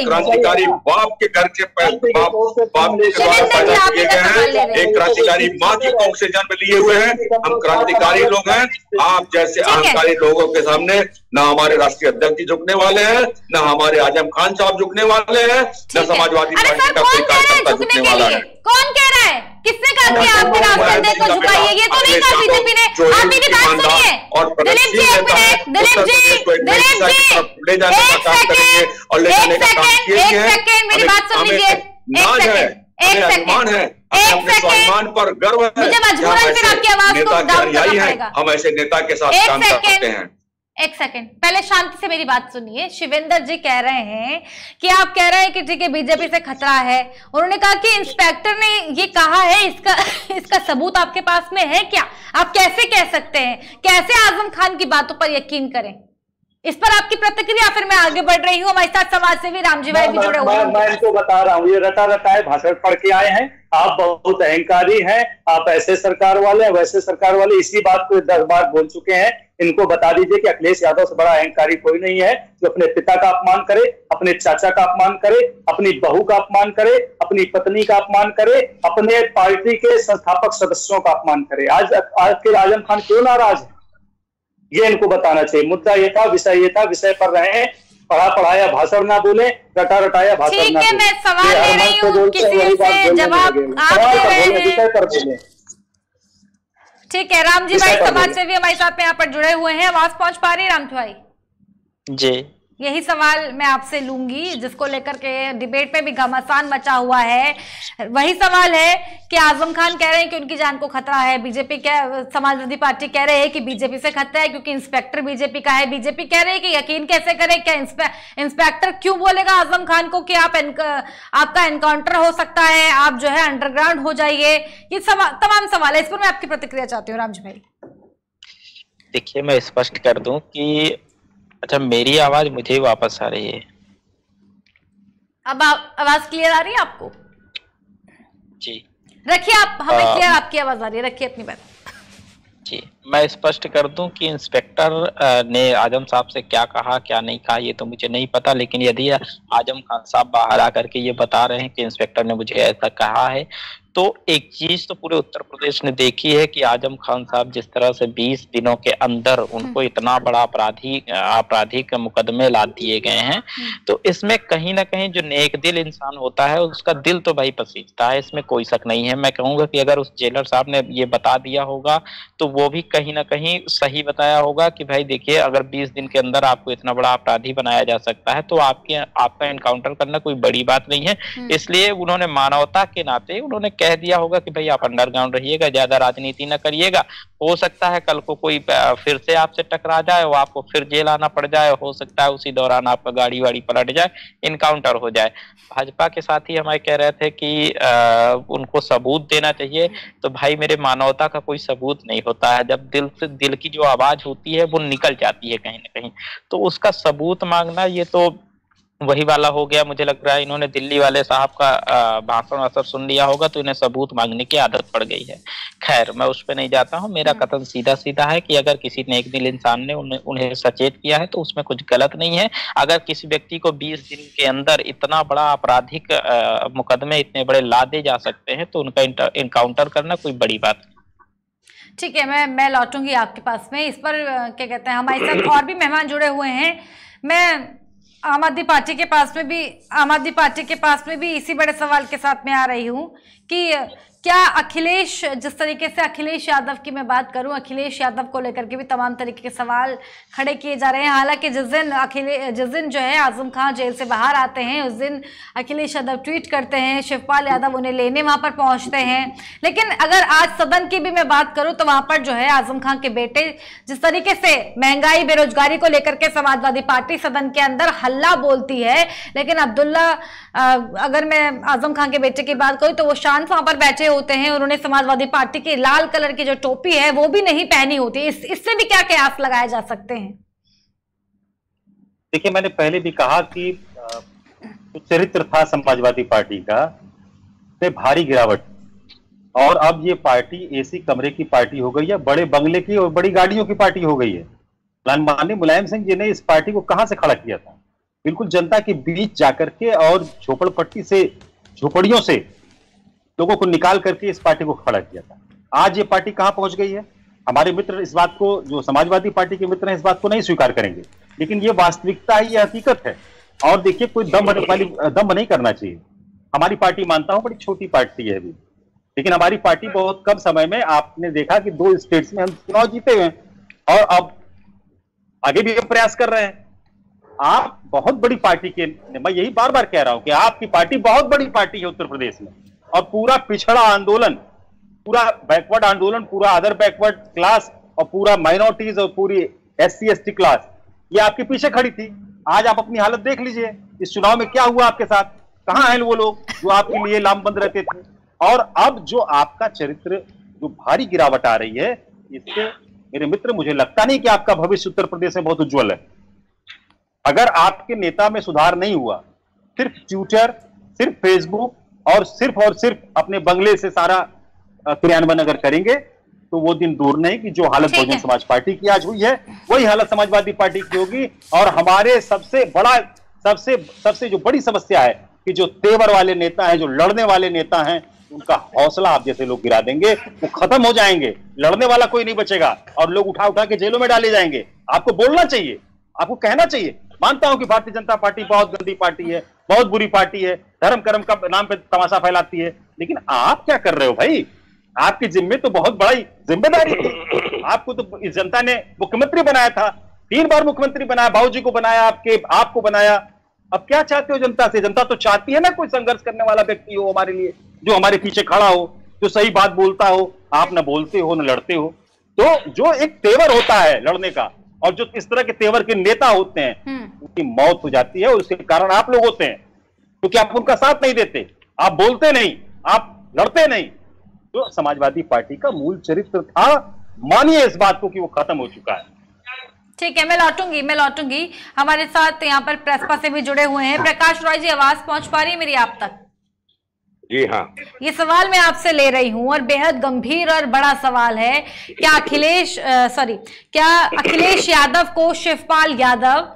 क्रांतिकारी बाप के घर से बाप के द्वारा पैदा किए गए हैं, एक क्रांतिकारी माँ की कोख से जन्म लिए हुए हैं। हम क्रांतिकारी लोग हैं। आप जैसे अहंकारी लोगों के सामने न हमारे राष्ट्रीय अध्यक्ष जी झुकने वाले हैं, न हमारे आजम खान साहब झुकने वाले हैं, न समाजवादी पार्टी का कोई कार्यकर्ता झुकने वाला है। कौन कह रहा है? किसने कहा कि आपके राष्ट्रीय अध्यक्ष को झुकाइए? ये तो नहीं कहा बीजेपी ने। आप मेरी बात सुनिए दिलीप जी, एक मिनट दिलीप जी एक सेकंड मेरी बात सुन लीजिए। स्वाभिमान पर गर्व है। मुझे मजबूरन फिर आपकी आवाज को डाउन करना पड़ेगा। हम ऐसे नेता के साथ काम करते हैं। एक सेकंड पहले शांति से मेरी बात सुनिए। शिवेंद्र जी कह रहे हैं कि आप कह रहे हैं कि ठीक है बीजेपी से खतरा है। उन्होंने कहा कि इंस्पेक्टर ने ये कहा है, इसका सबूत आपके पास में है क्या? आप कैसे कह सकते हैं? कैसे आजम खान की बातों पर यकीन करें? इस पर आपकी प्रतिक्रिया, फिर मैं आगे बढ़ रही हूँ। हमारे साथ समाज सेवी रामजी भाई भी जुड़े हुए हैं। मैं इनको बता रहा हूँ, ये रटा रटाए भाषण पढ़ के आए हैं। आप बहुत अहंकारी हैं, आप ऐसे सरकार वाले वैसे सरकार वाले, इसी बात को 10 बार बोल चुके हैं। इनको बता दीजिए कि अखिलेश यादव से बड़ा अहंकारी कोई नहीं है जो अपने पिता का अपमान करे, अपने चाचा का अपमान करे, अपनी बहू का अपमान करे, अपनी पत्नी का अपमान करे, अपने पार्टी के संस्थापक सदस्यों का अपमान करे। आज के आजम खान क्यों नाराज है, ये इनको बताना चाहिए। मुद्दा ये था, विषय पर रहे हैं। पढ़ाया भाषण ना बोले, रटा रटाया भाषण ना बोले। ठीक है, मैं सवाल ले रही हूँ, किसी से जवाब आप दे रहे हैं। विषय पर बोले। ठीक है, रामजी भाई समाज सेवी हमारे साथ में यहाँ पर जुड़े हुए हैं। आवाज पहुंच पा रही है रामजी भाई? जी यही सवाल मैं आपसे लूंगी, जिसको लेकर के डिबेट पे भी घमासान मचा हुआ है। वही सवाल है कि आजम खान कह रहे हैं कि उनकी जान को खतरा है, बीजेपी समाजवादी पार्टी कह रहे हैं कि बीजेपी से खतरा है क्योंकि इंस्पेक्टर बीजेपी का है। बीजेपी कह रहे हैं कि यकीन कैसे करें, क्या इंस्पेक्टर क्यों बोलेगा आजम खान को कि आपका एनकाउंटर हो सकता है, आप जो है अंडरग्राउंड हो जाइए। ये तमाम सवाल है, इस पर मैं आपकी प्रतिक्रिया चाहती हूँ रामजी भाई। देखिए, मैं स्पष्ट कर दूं कि अच्छा, मेरी आवाज मुझे ही वापस आ रही है। अब आवाज क्लियर आ रही है आपको? जी रखिए, आप हमें क्लियर आपकी आवाज आ रही है, रखिए अपनी बात। जी, मैं स्पष्ट कर दूं कि इंस्पेक्टर ने आजम साहब से क्या कहा क्या नहीं कहा ये तो मुझे नहीं पता, लेकिन यदि आजम खान साहब बाहर आकर के ये बता रहे हैं कि इंस्पेक्टर ने मुझे ऐसा कहा है, तो एक चीज तो पूरे उत्तर प्रदेश ने देखी है कि आजम खान साहब जिस तरह से 20 दिनों के अंदर उनको इतना बड़ा आपराधिक मुकदमे ला दिए गए हैं, तो इसमें कहीं ना कहीं जो नेक दिल इंसान होता है उसका दिल तो भाई पसीजता है, इसमें कोई शक नहीं है। मैं कहूंगा कि अगर उस जेलर साहब ने ये बता दिया होगा तो वो भी कहीं ना कहीं सही बताया होगा कि भाई देखिए, अगर 20 दिन के अंदर आपको इतना बड़ा अपराधी बनाया जा सकता है तो आपका एनकाउंटर करना कोई बड़ी बात नहीं है। इसलिए उन्होंने मानवता के नाते उन्होंने कह दिया होगा कि भाई आप अंडरग्राउंड रहिएगा, ज्यादा राजनीति न करिएगा, हो सकता है कल को कोई फिर से आपसे टकरा जाए और आपको फिर जेल आना पड़ जाए, हो सकता है उसी दौरान आपका गाड़ी वाड़ी पलट जाए, इनकाउंटर हो जाए। भाजपा के साथी हमें कह रहे थे कि उनको सबूत देना चाहिए, तो भाई मेरे मानवता का कोई सबूत नहीं होता है। जब दिल की जो आवाज होती है वो निकल जाती है कहीं ना कहीं, तो उसका सबूत मांगना ये तो वही वाला हो गया। मुझे लग रहा है इन्होंने दिल्ली वाले साहब का भाषण असर सुन लिया होगा तो इन्हें सबूत मांगने की आदत पड़ गई है। खैर, मैं उस पर नहीं जाता हूँ। मेरा कथन सीधा सीधा है कि अगर किसी नेक दिल इंसान ने उन्हें सचेत किया है तो उसमें कुछ गलत नहीं है। अगर किसी व्यक्ति को 20 दिन के अंदर इतना बड़ा आपराधिक मुकदमे इतने बड़े लादे जा सकते हैं तो उनका इनकाउंटर करना कोई बड़ी बात नहीं। ठीक है, मैं लौटूंगी आपके पास में। इस पर क्या कहते हैं, हमारे साथ और भी मेहमान जुड़े हुए हैं। मैं आम आदमी पार्टी के पास में भी इसी बड़े सवाल के साथ में आ रही हूँ कि क्या अखिलेश, जिस तरीके से अखिलेश यादव की मैं बात करूं, अखिलेश यादव को लेकर के भी तमाम तरीके के सवाल खड़े किए जा रहे हैं। हालांकि जिस दिन जो है आजम खान जेल से बाहर आते हैं उस दिन अखिलेश यादव ट्वीट करते हैं, शिवपाल यादव उन्हें लेने वहां पर पहुंचते हैं। लेकिन अगर आज सदन की भी मैं बात करूं तो वहां पर जो है आजम खान के बेटे जिस तरीके से महंगाई बेरोजगारी को लेकर के समाजवादी पार्टी सदन के अंदर हल्ला बोलती है, लेकिन अब्दुल्ला, अगर मैं आजम खान के बेटे की बात करूं तो वो शांत वहां पर बैठे होते हैं। उन्होंने समाजवादी पार्टी की लाल कलर की जो टोपी है वो भी नहीं पहनी होती। इससे भी क्या कयास लगाए जा सकते हैं? देखिए, मैंने पहले भी कहा कि चरित्र था समाजवादी पार्टी का से भारी गिरावट, और अब ये पार्टी एसी कमरे की पार्टी हो गई है, बड़े बंगले की और बड़ी गाड़ियों की पार्टी हो गई है। माननीय मुलायम सिंह जी ने इस पार्टी को कहां से खड़ा किया था? बिल्कुल जनता के बीच जाकर के और झोपड़पट्टी से, झोपड़ियों से लोगों को निकाल करके इस पार्टी को खड़ा किया था। आज ये पार्टी कहां पहुंच गई है? हमारे मित्र इस बात को, जो समाजवादी पार्टी के मित्र हैं, इस बात को नहीं स्वीकार करेंगे, लेकिन ये वास्तविकता है, ये हकीकत है। और देखिए, कोई दम नहीं करना चाहिए। हमारी पार्टी, मानता हूं, बड़ी छोटी पार्टी है अभी, लेकिन हमारी पार्टी बहुत कम समय में, आपने देखा कि 2 स्टेट्स में हम चुनाव जीते हुए हैं और अब आगे भी हम प्रयास कर रहे हैं। आप बहुत बड़ी पार्टी के, मैं यही बार बार कह रहा हूं कि आपकी पार्टी बहुत बड़ी पार्टी है उत्तर प्रदेश में, और पूरा पिछड़ा आंदोलन, पूरा बैकवर्ड आंदोलन, पूरा अदर बैकवर्ड क्लास और पूरा माइनॉरिटीज और पूरी SC ST क्लास, ये आपके पीछे खड़ी थी। आज आप अपनी हालत देख लीजिए, इस चुनाव में क्या हुआ आपके साथ, कहां हैं वो लोग जो आपके लिए लामबंद रहते थे। और अब जो आपका चरित्र, जो भारी गिरावट आ रही है, इससे मेरे मित्र, मुझे लगता नहीं कि आपका भविष्य उत्तर प्रदेश में बहुत उज्जवल है। अगर आपके नेता में सुधार नहीं हुआ, सिर्फ ट्विटर, सिर्फ फेसबुक और सिर्फ अपने बंगले से सारा क्रियान्वयन अगर करेंगे तो वो दिन दूर नहीं कि जो हालत बहुजन समाज पार्टी की आज हुई है वही हालत समाजवादी पार्टी की होगी। और हमारे सबसे जो बड़ी समस्या है कि जो तेवर वाले नेता हैं, जो लड़ने वाले नेता हैं, उनका हौसला आप जैसे लोग गिरा देंगे, वो खत्म हो जाएंगे। लड़ने वाला कोई नहीं बचेगा और लोग उठा उठा के जेलों में डाले जाएंगे। आपको बोलना चाहिए, आपको कहना चाहिए। मानता हूं कि भारतीय जनता पार्टी बहुत गंदी पार्टी है, बहुत बुरी पार्टी है, धर्म कर्म का नाम पे तमाशा फैलाती है, लेकिन आप क्या कर रहे हो भाई? आपकी जिम्मे तो बहुत बड़ी जिम्मेदारी थी। आपको तो इस जनता ने मुख्यमंत्री बनाया था, 3 बार मुख्यमंत्री बनाया, बाबूजी को बनाया, आपको बनाया। अब क्या चाहते हो जनता से? जनता तो चाहती है ना कोई संघर्ष करने वाला व्यक्ति हो हमारे लिए, जो हमारे पीछे खड़ा हो, जो सही बात बोलता हो। आप न बोलते हो न लड़ते हो। तो जो एक तेवर होता है लड़ने का, और जो इस तरह के तेवर के नेता होते हैं, उनकी मौत हो जाती है। उसके कारण आप लोग होते हैं, क्योंकि आप उनका साथ नहीं देते, आप बोलते नहीं, आप लड़ते नहीं। तो समाजवादी पार्टी का मूल चरित्र था, मानिए इस बात को कि वो खत्म हो चुका है। ठीक है, मैं लौटूंगी। हमारे साथ यहाँ पर प्रेसपा से भी जुड़े हुए हैं। प्रकाश रॉय जी, आवाज पहुंच पा रही है मेरी आप तक? जी हाँ। ये सवाल मैं आपसे ले रही हूं और बेहद गंभीर और बड़ा सवाल है। क्या अखिलेश यादव को शिवपाल यादव,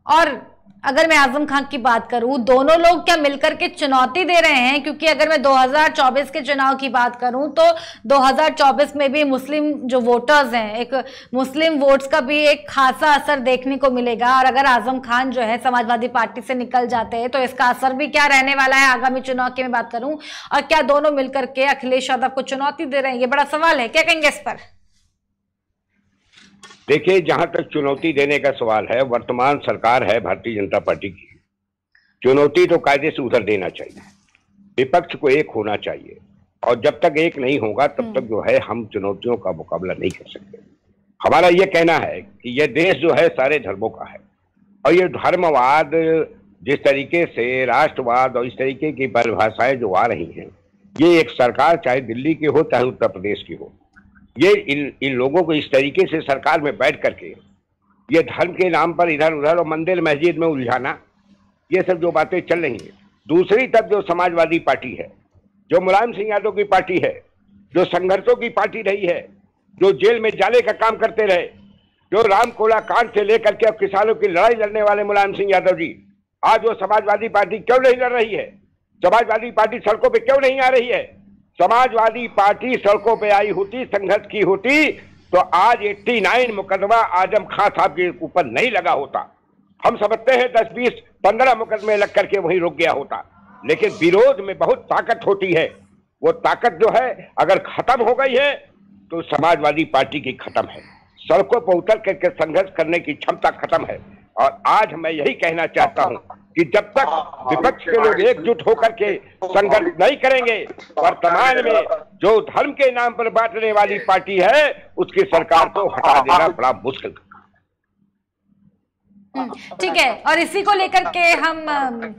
और अगर मैं आजम खान की बात करूं, दोनों लोग क्या मिलकर के चुनौती दे रहे हैं? क्योंकि अगर मैं 2024 के चुनाव की बात करूं तो 2024 में भी मुस्लिम जो वोटर्स हैं, एक मुस्लिम वोट्स का भी एक खासा असर देखने को मिलेगा। और अगर आजम खान जो है समाजवादी पार्टी से निकल जाते हैं तो इसका असर भी क्या रहने वाला है आगामी चुनाव की मैं बात करूं, और क्या दोनों मिलकर के अखिलेश यादव को चुनौती दे रहे हैं? ये बड़ा सवाल है, क्या कहेंगे इस पर? देखिए, जहां तक चुनौती देने का सवाल है, वर्तमान सरकार है भारतीय जनता पार्टी की, चुनौती तो कायदे से उधर देना चाहिए, विपक्ष को एक होना चाहिए। और जब तक एक नहीं होगा तब तक जो है हम चुनौतियों का मुकाबला नहीं कर सकते। हमारा ये कहना है कि यह देश जो है सारे धर्मों का है, और ये धर्मवाद जिस तरीके से राष्ट्रवाद और इस तरीके की परिभाषाएं जो आ रही हैं, ये एक सरकार चाहे दिल्ली की हो चाहे उत्तर प्रदेश की हो, ये इन लोगों को इस तरीके से सरकार में बैठ करके ये धर्म के नाम पर इधर उधर और मंदिर मस्जिद में उलझाना, ये सब जो बातें चल रही हैं। दूसरी तरफ जो समाजवादी पार्टी है, जो मुलायम सिंह यादव की पार्टी है, जो संघर्षों की पार्टी रही है, जो जेल में जाने का काम करते रहे, जो रामकोला कांड से लेकर के अब किसानों की लड़ाई लड़ने वाले मुलायम सिंह यादव जी, आज वो समाजवादी पार्टी क्यों नहीं लड़ रही है? समाजवादी पार्टी सड़कों पर क्यों नहीं आ रही है? समाजवादी पार्टी सड़कों पे आई होती, संघर्ष की होती, तो आज 89 मुकदमा आजम खान साहब के ऊपर नहीं लगा होता। हम समझते हैं 10, 20, 15 मुकदमे लग करके वहीं रुक गया होता। लेकिन विरोध में बहुत ताकत होती है। वो ताकत जो है अगर खत्म हो गई है तो समाजवादी पार्टी की खत्म है। सड़कों पर उतर करके संघर्ष करने की क्षमता खत्म है। और आज मैं यही कहना चाहता हूं कि जब तक विपक्ष के लोग एकजुट होकर के संघर्ष नहीं करेंगे, वर्तमान में जो धर्म के नाम पर बांटने वाली पार्टी है उसकी सरकार को हटा देना बड़ा मुश्किल। ठीक है, और इसी को लेकर के हम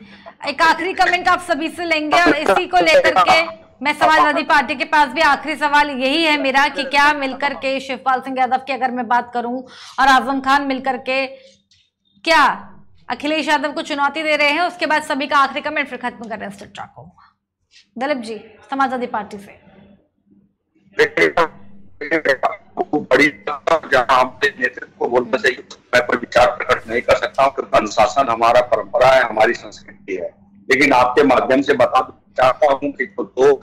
एक आखिरी कमेंट आप सभी से लेंगे, और इसी को लेकर के मैं समाजवादी पार्टी के पास भी आखिरी सवाल यही है मेरा कि क्या मिलकर के शिवपाल सिंह यादव की अगर मैं बात करूं और आजम खान मिलकर के क्या अखिलेश यादव को चुनौती दे रहे हैं? उसके बाद सभी का आखिरी कमेंट फिर खत्म कर रहे हैं ट्रैक को। दलीप जी, समाजवादी पार्टी से। बड़ी जहां हमने नेतृत्व को बोलना चाहिए, मैं कोई विचार प्रकट नहीं कर सकता हूँ क्योंकि अनुशासन हमारा परंपरा है, हमारी संस्कृति है। लेकिन आपके माध्यम से बता चाहता हूँ कि दो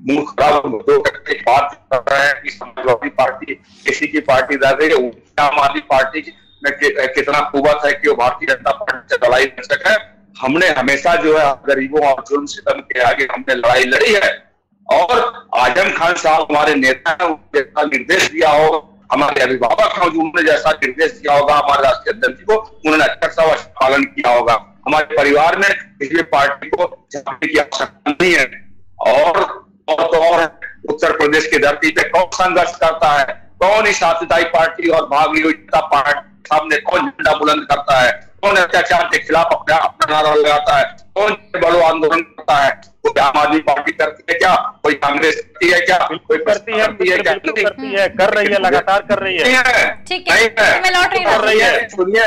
मुंह खराब दो बात कर रहा है कि समाजवादी पार्टी किसी की पार्टी दे रही है, आम आदमी पार्टी में कितना कुवत है कि वो भारतीय जनता पार्टी से लड़ाई लड़ सके। हमने हमेशा जो है गरीबों और जुल्म सितम के आगे हमने लड़ाई लड़ी है, और आजम खान साहब हमारे नेता हैं, जैसा निर्देश दिया हो, हमारे अभिभावक हैं जिन्होंने जैसा निर्देश दिया होगा हमारे राष्ट्रीय अध्यक्ष को, उन्होंने अच्छा सा पालन किया होगा। हमारे परिवार में किसी भी पार्टी को जाने की आवश्यकता नहीं है। और उत्तर प्रदेश की धरती पे कौन संघर्ष करता है, कौन ही शांतिदायी पार्टी और भारतीय जनता पार्टी सामने कौन झंडा बुलंद करता है, कौन अत्याचार के खिलाफ अपना नारा लगाता है, कौन बड़ो आंदोलन करता है? कोई आम आदमी पार्टी करती है क्या? कोई कांग्रेस करती है क्या? कोई करती है कर रही है, लगातार कर रही है। ठीक है, मैं लौट रही हूँ। सुनिए,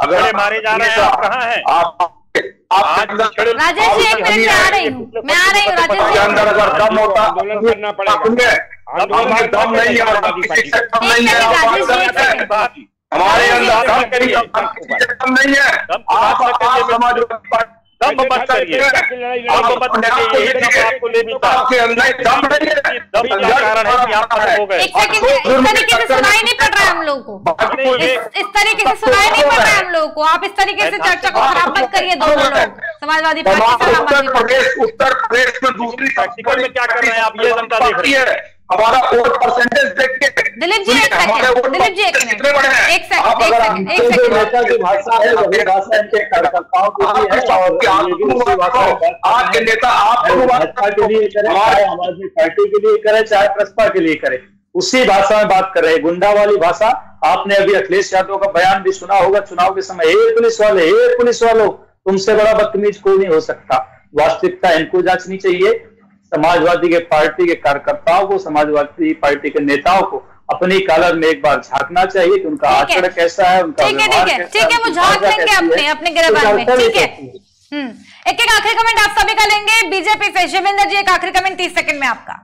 अगर मारे जा रहे हैं आप कहाँ हैं? राजेश जी, एक मिनट में आ रही हूँ, मैं आ रही हूँ। राजेश जी, अंदर अगर दम होता आंदोलन करना पड़ेगा। हमारे दम नहीं है, हमारे अंदर दम नहीं है। आप समाजवादी पार्टी दम मत करिए, आप मत करिए, आपको ले भी आपके अंदर दम नहीं है। दम क्या कारण है कि आप खत्म हो गए? एक सेकंड, इस तरीके से सुनाई नहीं पड़ रहा है हम लोगों को, इस तरीके से सुनाई नहीं पड़ रहा है हम लोगों को। आप इस तरीके से चर्चा को खराब मत करिए। दोनों लोग समाजवादी पार्टी, उत्तर प्रदेश में दूसरी प्रैक्टिकल में क्या कर रहे हैं आप, ये जनता देख रही है। हमारा वोट परसेंटेज देखिए, दिलीप जी एक सेकंड, दिलीप जी एक मिनट, एक सेकंड आपके नेता भाजपा के लिए करे, चाहे आम आदमी पार्टी के लिए करे, चाहे प्रसपा के लिए करे, उसी भाषा में बात कर रहे हैं, गुंडा वाली भाषा। आपने अभी अखिलेश यादव का बयान भी सुना होगा चुनाव के समय, हे पुलिस वालों तुमसे बड़ा बदतमीज कोई नहीं हो सकता। वास्तविकता इनको जांचनी चाहिए। समाजवादी के पार्टी के कार्यकर्ताओं को, समाजवादी पार्टी के नेताओं को अपनी कॉलर में एक बार झांकना चाहिए कि उनका आचरण कैसा है, उनका व्यवहार कैसा है, वो झांक लेंगे अपने गिरबान में। ठीक है, एक आखिरी कमेंट आप सभी का लेंगे बीजेपी से। शिवेंद्र जी एक आखिरी कमेंट 30 सेकंड में आपका।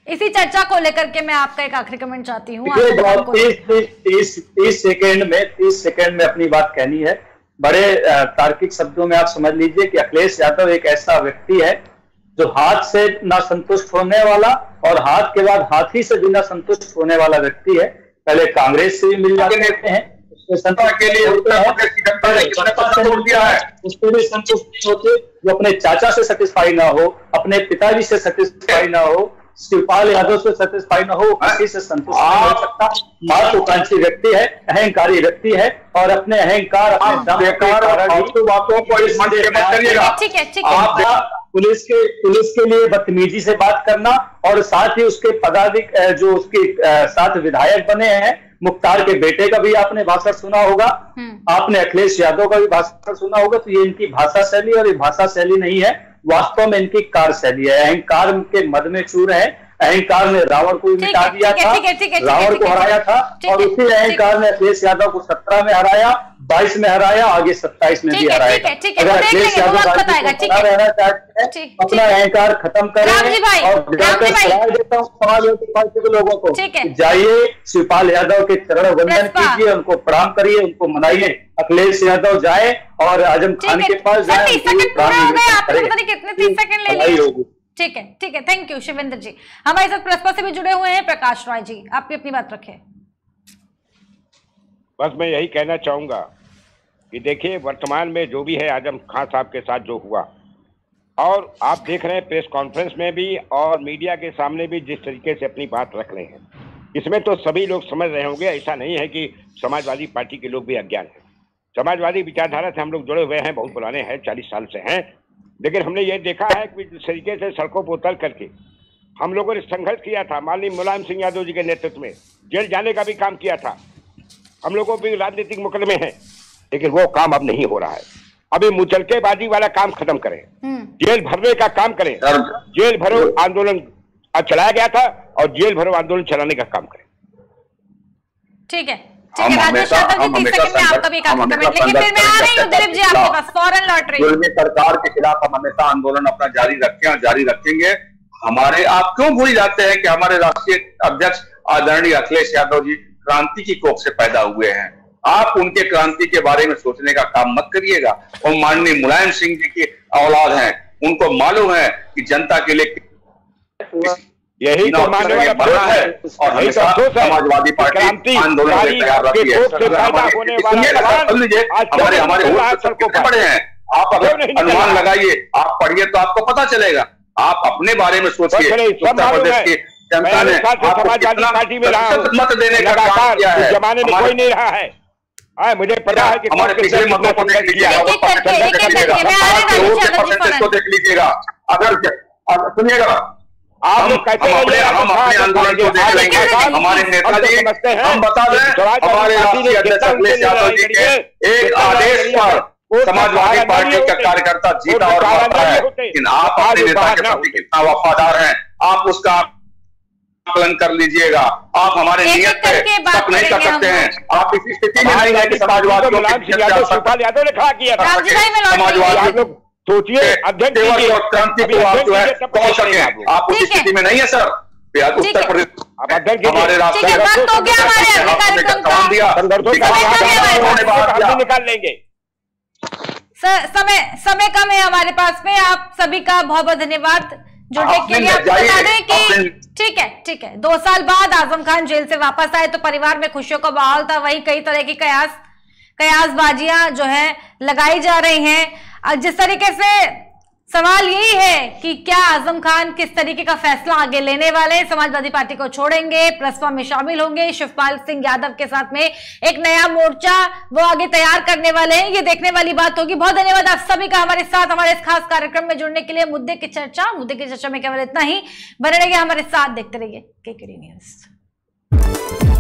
इसी चर्चा को लेकर के मैं आपका एक आखिरी कमेंट चाहती हूँ। 30 सेकंड में अपनी बात कहनी है। बड़े तार्किक शब्दों में आप समझ लीजिए कि अखिलेश यादव एक ऐसा व्यक्ति है जो हाथ से ना संतुष्ट होने वाला और हाथ के बाद हाथी से भी ना संतुष्ट होने वाला व्यक्ति है। पहले कांग्रेस से भी मिल जाते हैं, उसके संतुष्ट के लिए उसके भी संतुष्ट नहीं होते, जो अपने चाचा से सेटिस्फाई ना हो, अपने पिताजी से सेटिस्फाई ना हो, शिवपाल यादव से सेटिस्फाई न हो, किसी से संतुष्ट नहीं हो सकता। महत्वाकांक्षी व्यक्ति है, अहंकारी व्यक्ति है और अपने अहंकार बातों को इस मंच पे मत करिएगा। आप पुलिस के लिए बदतमीजी से बात करना और साथ ही उसके पदाधिकारी जो उसके साथ विधायक बने हैं, मुख्तार के बेटे का भी आपने भाषण सुना होगा, आपने अखिलेश यादव का भी भाषण सुना होगा। तो ये इनकी भाषा शैली और ये भाषा शैली नहीं है, वास्तव में इनकी कार्यशैली है। अहंकार के मद में चूर है। अहंकार ने रावण को मिटा दिया था, रावण को हराया था और उसी अहंकार ने अखिलेश यादव को 17 में हराया, 22 में हराया, आगे 27 में भी हराया। अगर अखिलेश यादव रहना चाहते हैं अपना अहंकार खत्म करें और जाकर सलाह देता हूँ समाजवादी पार्टी के लोगों को, जाइए शिवपाल यादव के चरण वंदन कीजिए, उनको प्रणाम करिए, उनको मनाइए। अखिलेश यादव जाए और आजम खान के पास जाए। ठीक है, थैंक यू शिवेंद्र जी। हमारे साथ प्रसपा से भी जुड़े हुए हैं प्रकाश राय जी, आप भी अपनी बात रखें। बस मैं यही कहना चाहूंगा कि देखिए वर्तमान में जो भी है आजम खान साहब के साथ जो हुआ, और आप देख रहे हैं प्रेस कॉन्फ्रेंस में भी और मीडिया के सामने भी जिस तरीके से अपनी बात रख रहे हैं, इसमें तो सभी लोग समझ रहे होंगे। ऐसा नहीं है कि समाजवादी पार्टी के लोग भी अज्ञान हैं। समाजवादी विचारधारा से हम लोग जुड़े हुए हैं, बहुत पुराने हैं, 40 साल से हैं। लेकिन हमने ये देखा है कि जिस तरीके से सड़कों पर उतर करके हम लोगों ने संघर्ष किया था, माननीय मुलायम सिंह यादव जी के नेतृत्व में जेल जाने का भी काम किया था। हम लोगों भी राजनीतिक मुकदमे हैं, लेकिन वो काम अब नहीं हो रहा है। अभी मुचलकेबाजी वाला काम खत्म करें, जेल भरने का काम करें। जेल भरो आंदोलन चलाया गया था और जेल भरो आंदोलन चलाने का काम करें। ठीक है, राजेश यादव जी 30 सेकंड में आपका भी कमेंट, लेकिन फिर मैं आ रही हूँ दिलीप जी आपके पास, फौरन लौट रही हूँ। सरकार के खिलाफ हम हमेशा आंदोलन अपना जारी रखें और जारी रखेंगे। हमारे आप क्यों भूल जाते हैं कि हमारे राष्ट्रीय अध्यक्ष आदरणीय अखिलेश यादव जी क्रांति की कोख से पैदा हुए हैं। आप उनके क्रांति के बारे में सोचने का काम मत करिएगा। और माननीय मुलायम सिंह जी की औलाद हैं, उनको मालूम है कि जनता के लिए यही तो मानने वाला बात है और हमेशा समाजवादी पार्टी आंदोलन में तैयार रहती है। हमारे बड़े हैं, आप अगर अनुमान लगाइए, आप पढ़िए तो आपको पता चलेगा। आप अपने बारे में सोचिए, उत्तर प्रदेश की जनता ने समाजवादी पार्टी में मत देने का काम किया है, जमाने में कोई नहीं रहा है। मुझे पता है कि हमारे पिछले मतों को देख लीजिएगा, को देख लीजिएगा। अगर सुनिएगा, आप लोग कहते हैं हम अपने आंदोलन को देख लेंगे। हमारे नेताजी हम बता दें, हमारे राष्ट्रीय अध्यक्ष अखिलेश यादव जी के एक आदेश पर समाजवादी पार्टी का कार्यकर्ता जीता और मरता है। लेकिन आप अपने नेता के प्रति कितना वफादार हैं, आप उसका आकलन कर लीजिएगा। आप हमारे नियत पे शक नहीं कर सकते हैं। आप इस स्थिति में नहीं है कि समाजवादियों शिवपाल यादव ने खड़ा किया था। समाजवादी सोचिए अध्यक्ष और क्रांति को आप जो है कह सके, आप उस स्थिति में नहीं है सर। उत्तर प्रदेश हमारे राष्ट्रीय निकाल लेंगे। समय कम है हमारे पास में। आप सभी का बहुत बहुत धन्यवाद जुड़ने के लिए। आपको बता दें कि ठीक है 2 साल बाद आजम खान जेल से वापस आए तो परिवार में खुशियों का माहौल था। वही कई तरह की कयासबाजियां जो है लगाई जा रही हैं। जिस तरीके से सवाल यही है कि क्या आजम खान किस तरीके का फैसला आगे लेने वाले हैं। समाजवादी पार्टी को छोड़ेंगे, प्रसपा में शामिल होंगे, शिवपाल सिंह यादव के साथ में एक नया मोर्चा वो आगे तैयार करने वाले हैं, ये देखने वाली बात होगी। बहुत धन्यवाद आप सभी का हमारे साथ हमारे इस खास कार्यक्रम में जुड़ने के लिए। मुद्दे की चर्चा में केवल इतना ही। बने रहिए हमारे साथ, देखते रहिए केकेडी न्यूज।